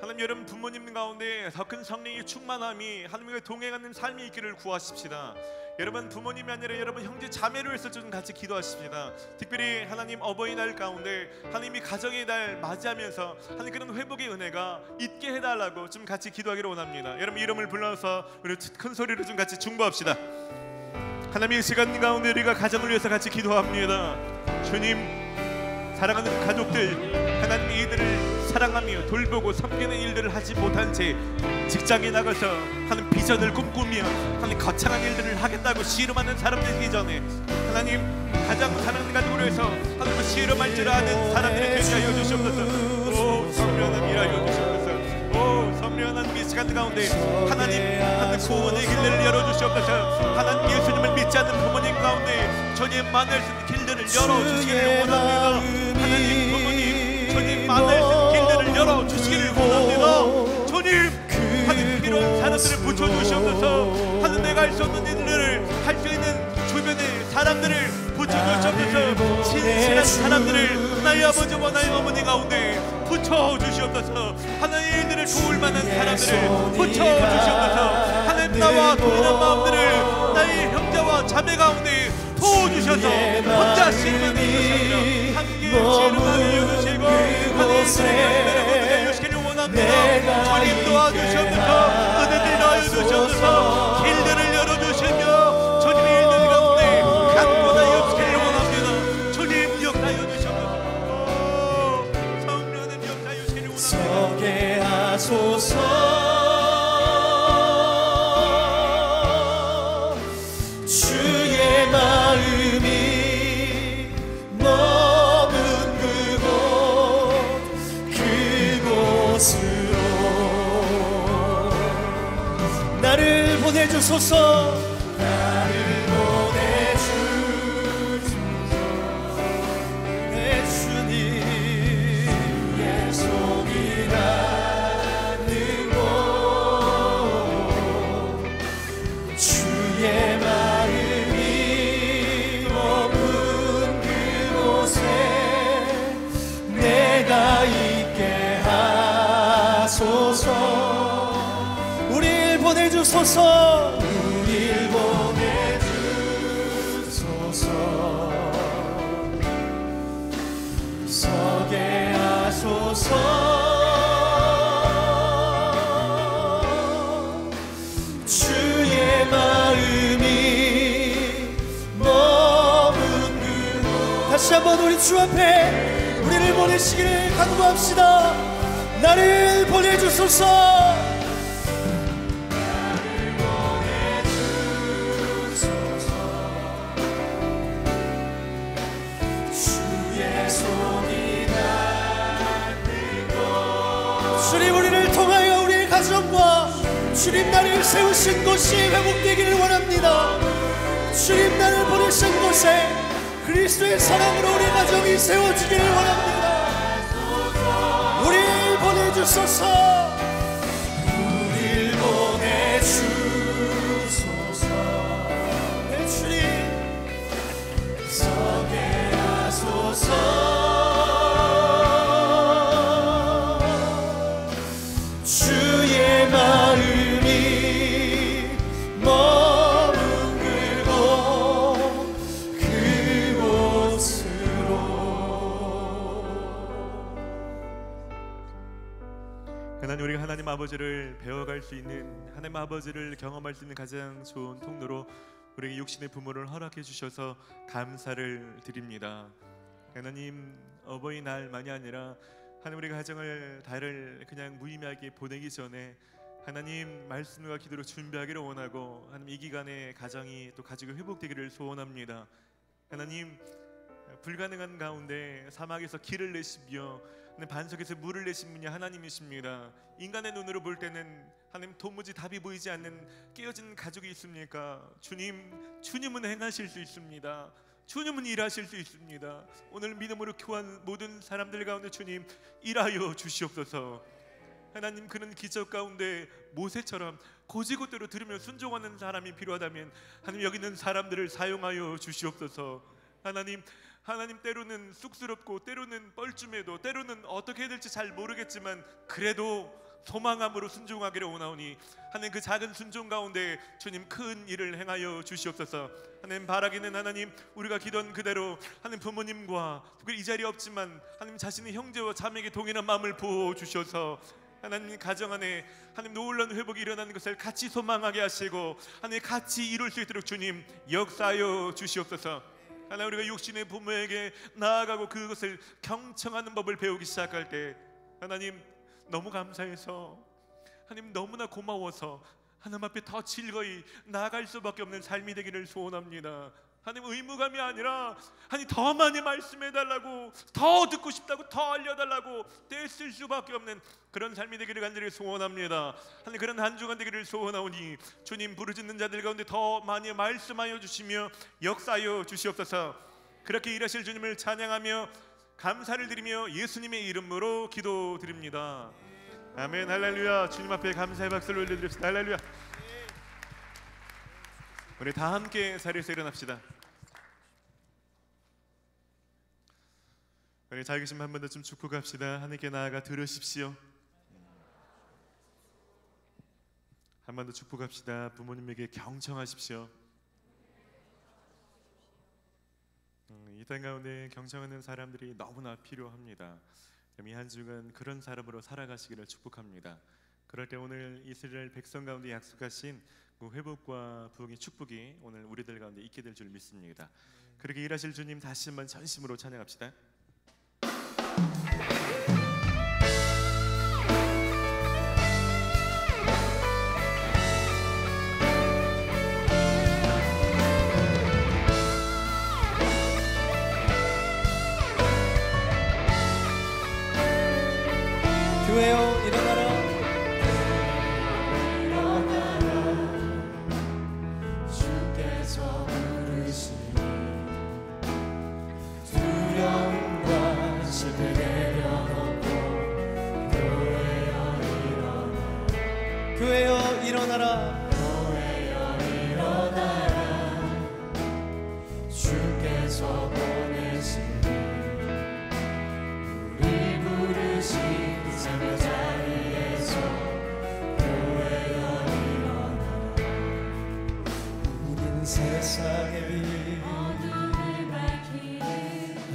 Speaker 1: 하나님, 여러분 부모님 가운데 더 큰 성령의 충만함이 하나님과 동행하는 삶이 있기를 구하십시다. 여러분 부모님이 아니라 여러분 형제 자매를 위해서 좀 같이 기도하십니다. 특별히 하나님 어버이날 가운데 하나님이 가정의 날 맞이하면서 하나님 그런 회복의 은혜가 있게 해달라고 좀 같이 기도하기를 원합니다. 여러분 이름을 불러서 우리 큰 소리로 좀 같이 중보합시다. 하나님 이 시간 가운데 우리가 가정을 위해서 같이 기도합니다. 주님, 사랑하는 가족들, 하나님 이들을 사랑하며 돌보고 섬기는 일들을 하지 못한 채 직장에 나가서 하는 비전을 꿈꾸며 하나님 거창한 일들을 하겠다고 씨름하는 사람들이기 전에 하나님 가장 사랑하는 가족으로 해서 하나님 씨름할 줄 아는 사람들이 되게 하여 주시옵소서. 오 선명한 일하여 주시옵소서. 오 선명한 이 시간 가운데 하나님 구원의 길들을 열어주시옵소서. 하나님 예수님을 믿지 않는 부모님 가운데 주님 만날 수 있는 길들을 열어주시기를 원합니다. 하나님 부모님 주님 만날 수 있는 길들을 열어주시기를 원합니다. 주님 하나님 필요한 사람들을 붙여주시옵소서. 하나님 내가 할 수 없는 일들을 할 수 있는 주변의 사람들을 붙여주시옵소서. 진실한 사람들을 나의 아버지와 나의 어머니 가운데 붙여주시옵소서. 하나님 일들을 도울 만한 사람들을 붙여주시옵소서. 하나님 나와 동일한 마음들을 나의 형제와 자매 가운데 도와주셔서 혼자 씨름하는 것이 아니라 함께 씨름하게 해주시고 하나님 씨름하게 해주시기를 원합니다. 주님 도와주시옵소서. 은혜를 넣어주시옵소서. 길들을 열어주시며 주님의 일들 가운데 강구하여 주시기를 원합니다. 주님 역사하여 주시옵소서. 성령님 역사하여 주시기를 원합니다.
Speaker 2: 서게 하소서. 주의 마음이 머문 그곳으로 나를 보내주소서. 나를 보내주소서. 내 주님 의 소리 나는 곳 주의 마음이 머문 그곳에 내가 있게 하소서. 우릴 보내주소서. 우릴 보내주소서. 서게 하소서. 주의 마음이 머문 그곳. 다시 한번 우리 주 앞에 우리를 보내시기를 간구합시다. 나를 보내주소서. 주님 우리를 통하여 우리의 가정과 주님 나를 세우신 곳이 회복되기를 원합니다. 주님 나를 보내신 곳에 그리스도의 사랑으로 우리 가정이 세워지기를 원합니다. 우리를 보내주소서. 우리를 보내주소서. 내 주님 서게 하소서. 주의 마음이 머문 그곳으로.
Speaker 1: 하나님, 우리가 하나님 아버지를 배워갈 수 있는, 하나님 아버지를 경험할 수 있는 가장 좋은 통로로 우리에게 육신의 부모를 허락해 주셔서 감사를 드립니다. 하나님, 어버이날만이 아니라 하나님 우리 가정을 달을 그냥 무의미하게 보내기 전에 하나님 말씀과 기도로 준비하기를 원하고, 하나님 이 기간에 가정이 또 가족이 회복되기를 소원합니다. 하나님 불가능한 가운데 사막에서 길을 내시며 반석에서 물을 내신 분이 하나님이십니다. 인간의 눈으로 볼 때는 하나님 도무지 답이 보이지 않는 깨어진 가족이 있습니까? 주님은 행하실 수 있습니다. 주님은 일하실 수 있습니다. 오늘 믿음으로 교한 모든 사람들 가운데 주님 일하여 주시옵소서. 하나님, 그런 기적 가운데 모세처럼 고지고대로 들으며 순종하는 사람이 필요하다면 하나님, 여기 있는 사람들을 사용하여 주시옵소서. 하나님, 때로는 쑥스럽고 때로는 뻘쭘해도 때로는 어떻게 해야 될지 잘 모르겠지만 그래도 소망함으로 순종하기를 원하오니 하나님, 그 작은 순종 가운데 주님 큰 일을 행하여 주시옵소서. 하나님, 바라기는 하나님, 우리가 기도한 그대로 하나님 부모님과 특별히 이 자리에 없지만 하나님 자신의 형제와 자매에게 동일한 마음을 부어 주셔서 하나님 가정 안에 하나님 놀라운 회복이 일어나는 것을 같이 소망하게 하시고 하나님 같이 이룰 수 있도록 주님 역사하여 주시옵소서. 하나님, 우리가 육신의 부모에게 나아가고 그것을 경청하는 법을 배우기 시작할 때 하나님 너무 감사해서 하나님 너무나 고마워서 하나님 앞에 더 즐거이 나아갈 수밖에 없는 삶이 되기를 소원합니다. 하나님, 의무감이 아니라 하나님 더 많이 말씀해달라고, 더 듣고 싶다고, 더 알려달라고 떼쓸 수밖에 없는 그런 삶이 되기를 간절히 소원합니다. 하나님, 그런 한 주간 되기를 소원하오니 주님 부르짖는 자들 가운데 더 많이 말씀하여 주시며 역사하여 주시옵소서. 그렇게 일하실 주님을 찬양하며 감사를 드리며 예수님의 이름으로 기도드립니다. 아멘. 할렐루야. 주님 앞에 감사의 박수를 올려드립시다. 할렐루야. 우리 다 함께 자리에서 일어납시다. 우리 잘 계신 한 번 더 좀 축복합시다. 하나님께 나아가 들으십시오. 한 번 더 축복합시다. 부모님에게 경청하십시오. 이 땅 가운데 경청하는 사람들이 너무나 필요합니다. 이 한 주간 그런 사람으로 살아가시기를 축복합니다. 그럴 때 오늘 이스라엘 백성 가운데 약속하신 그 회복과 부흥의 축복이 오늘 우리들 가운데 있게 될 줄 믿습니다. 그렇게 일하실 주님 다시 한번 전심으로 찬양합시다.
Speaker 2: 교회여 일어나라. 주께서 부르시니 두려움과 실패 내려놓고 교회여 일어나라. 교회여 일어나라. 주께서 보내시니 우리 부르시 삶의 자리에서 교회여 일어나라. 우린 세상의 빛 어둠을 밝히는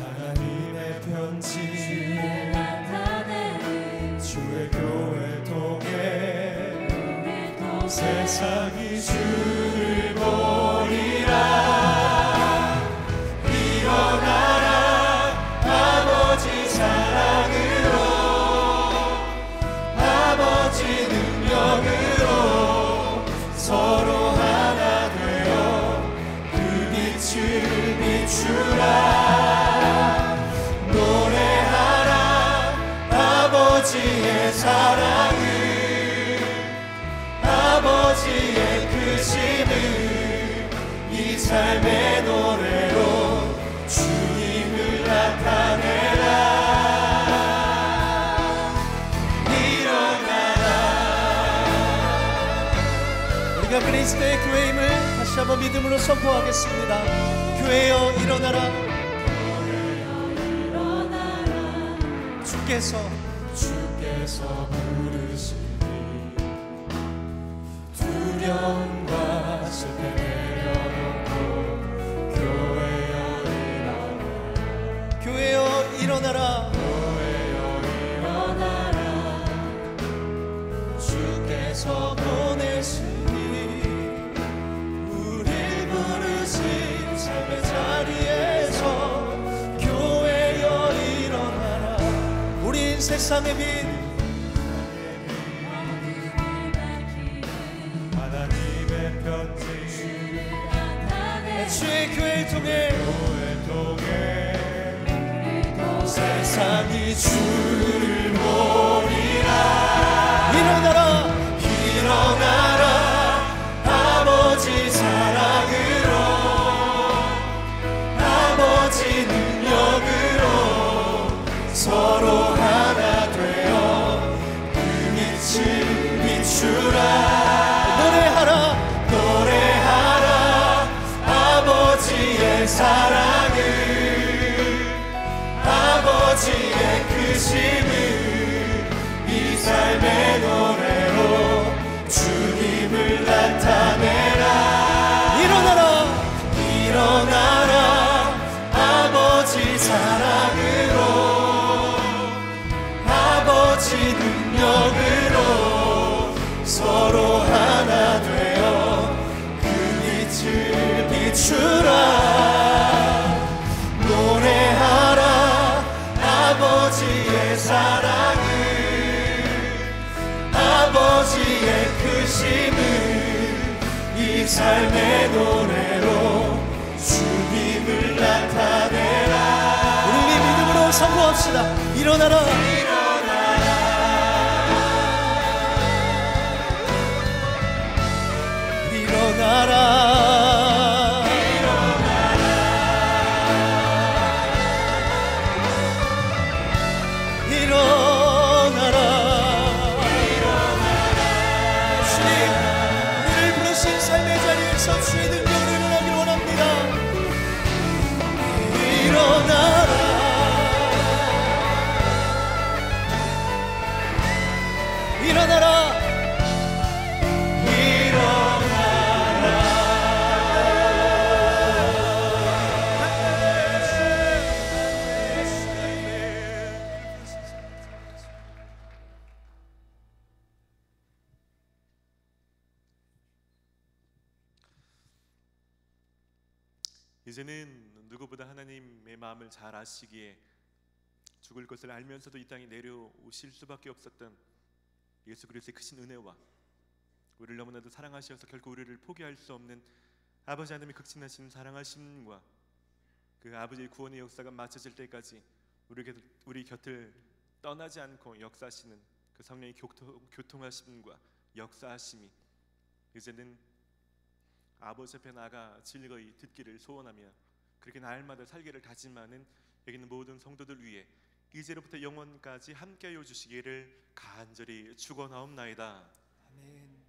Speaker 2: 하나님의 편지 주의 나타내는 주의 교회 통해 세상이 주를 보리라. 일어나라. 아버지 사랑으로 아버지 능력으로 서로 하나 되어 그 빛을 비추라. 노래하라. 아버지의 사랑을 아버지의 크심을 이 삶의 노래로 주님을 나타내라. 우리가 그리스도의 교회임을 다시 한번 믿음으로 선포하겠습니다. 교회여 일어나라. 주께서 부르시니 두려움과 실패 내려놓고 교회여 일어나라. 교회여 일어나라. 교회여 일어나라. 주께서 보내시니 우릴 부르신 삶의 자리에서 교회여 일어나라. 우린 세상의 빛 주의 교회를 통해 세상이 주를 보리라. 일어나라 일어나라 아버지 사랑으로 아버지 능력으로 서로 하나 되어 그 빛을 비추라. 노래하라 노래하라 아버지의 사랑을 아버지의 크심을 이 삶의 노래로 주님을 나타내라. 일어나라 일어나라 아버지 사랑으로 아버지 능력으로 서로 하나 되어 그 빛을 비추라. 노래하라 아버지의 사랑을 아버지의 크심을 이 삶의 노래로 주님을 나타내라. 우리 믿음으로 선포합시다. 일어나라 일어나라 일어나라 주님 우리를 부르신 삶의 자리에서 주의 능력으로 일어나길 원합니다. 일어나라 일어나라
Speaker 1: 이제는 누구보다 하나님의 마음을 잘 아시기에 죽을 것을 알면서도 이 땅에 내려오실 수밖에 없었던 예수 그리스도의 크신 은혜와 우리를 너무나도 사랑하셔서 결코 우리를 포기할 수 없는 아버지 하나님의 극진하신 사랑하심과 그 아버지의 구원의 역사가 마쳐질 때까지 우리 곁을 떠나지 않고 역사하시는 그 성령의 교통하심과 역사하심이 이제는 아버지 앞에 나가 즐거이 듣기를 소원하며 그렇게 날마다 살기를 다짐하는 여기 있는 모든 성도들 위해 이제로부터 영원까지 함께하여 주시기를 간절히 축원하옵나이다.
Speaker 2: 아멘.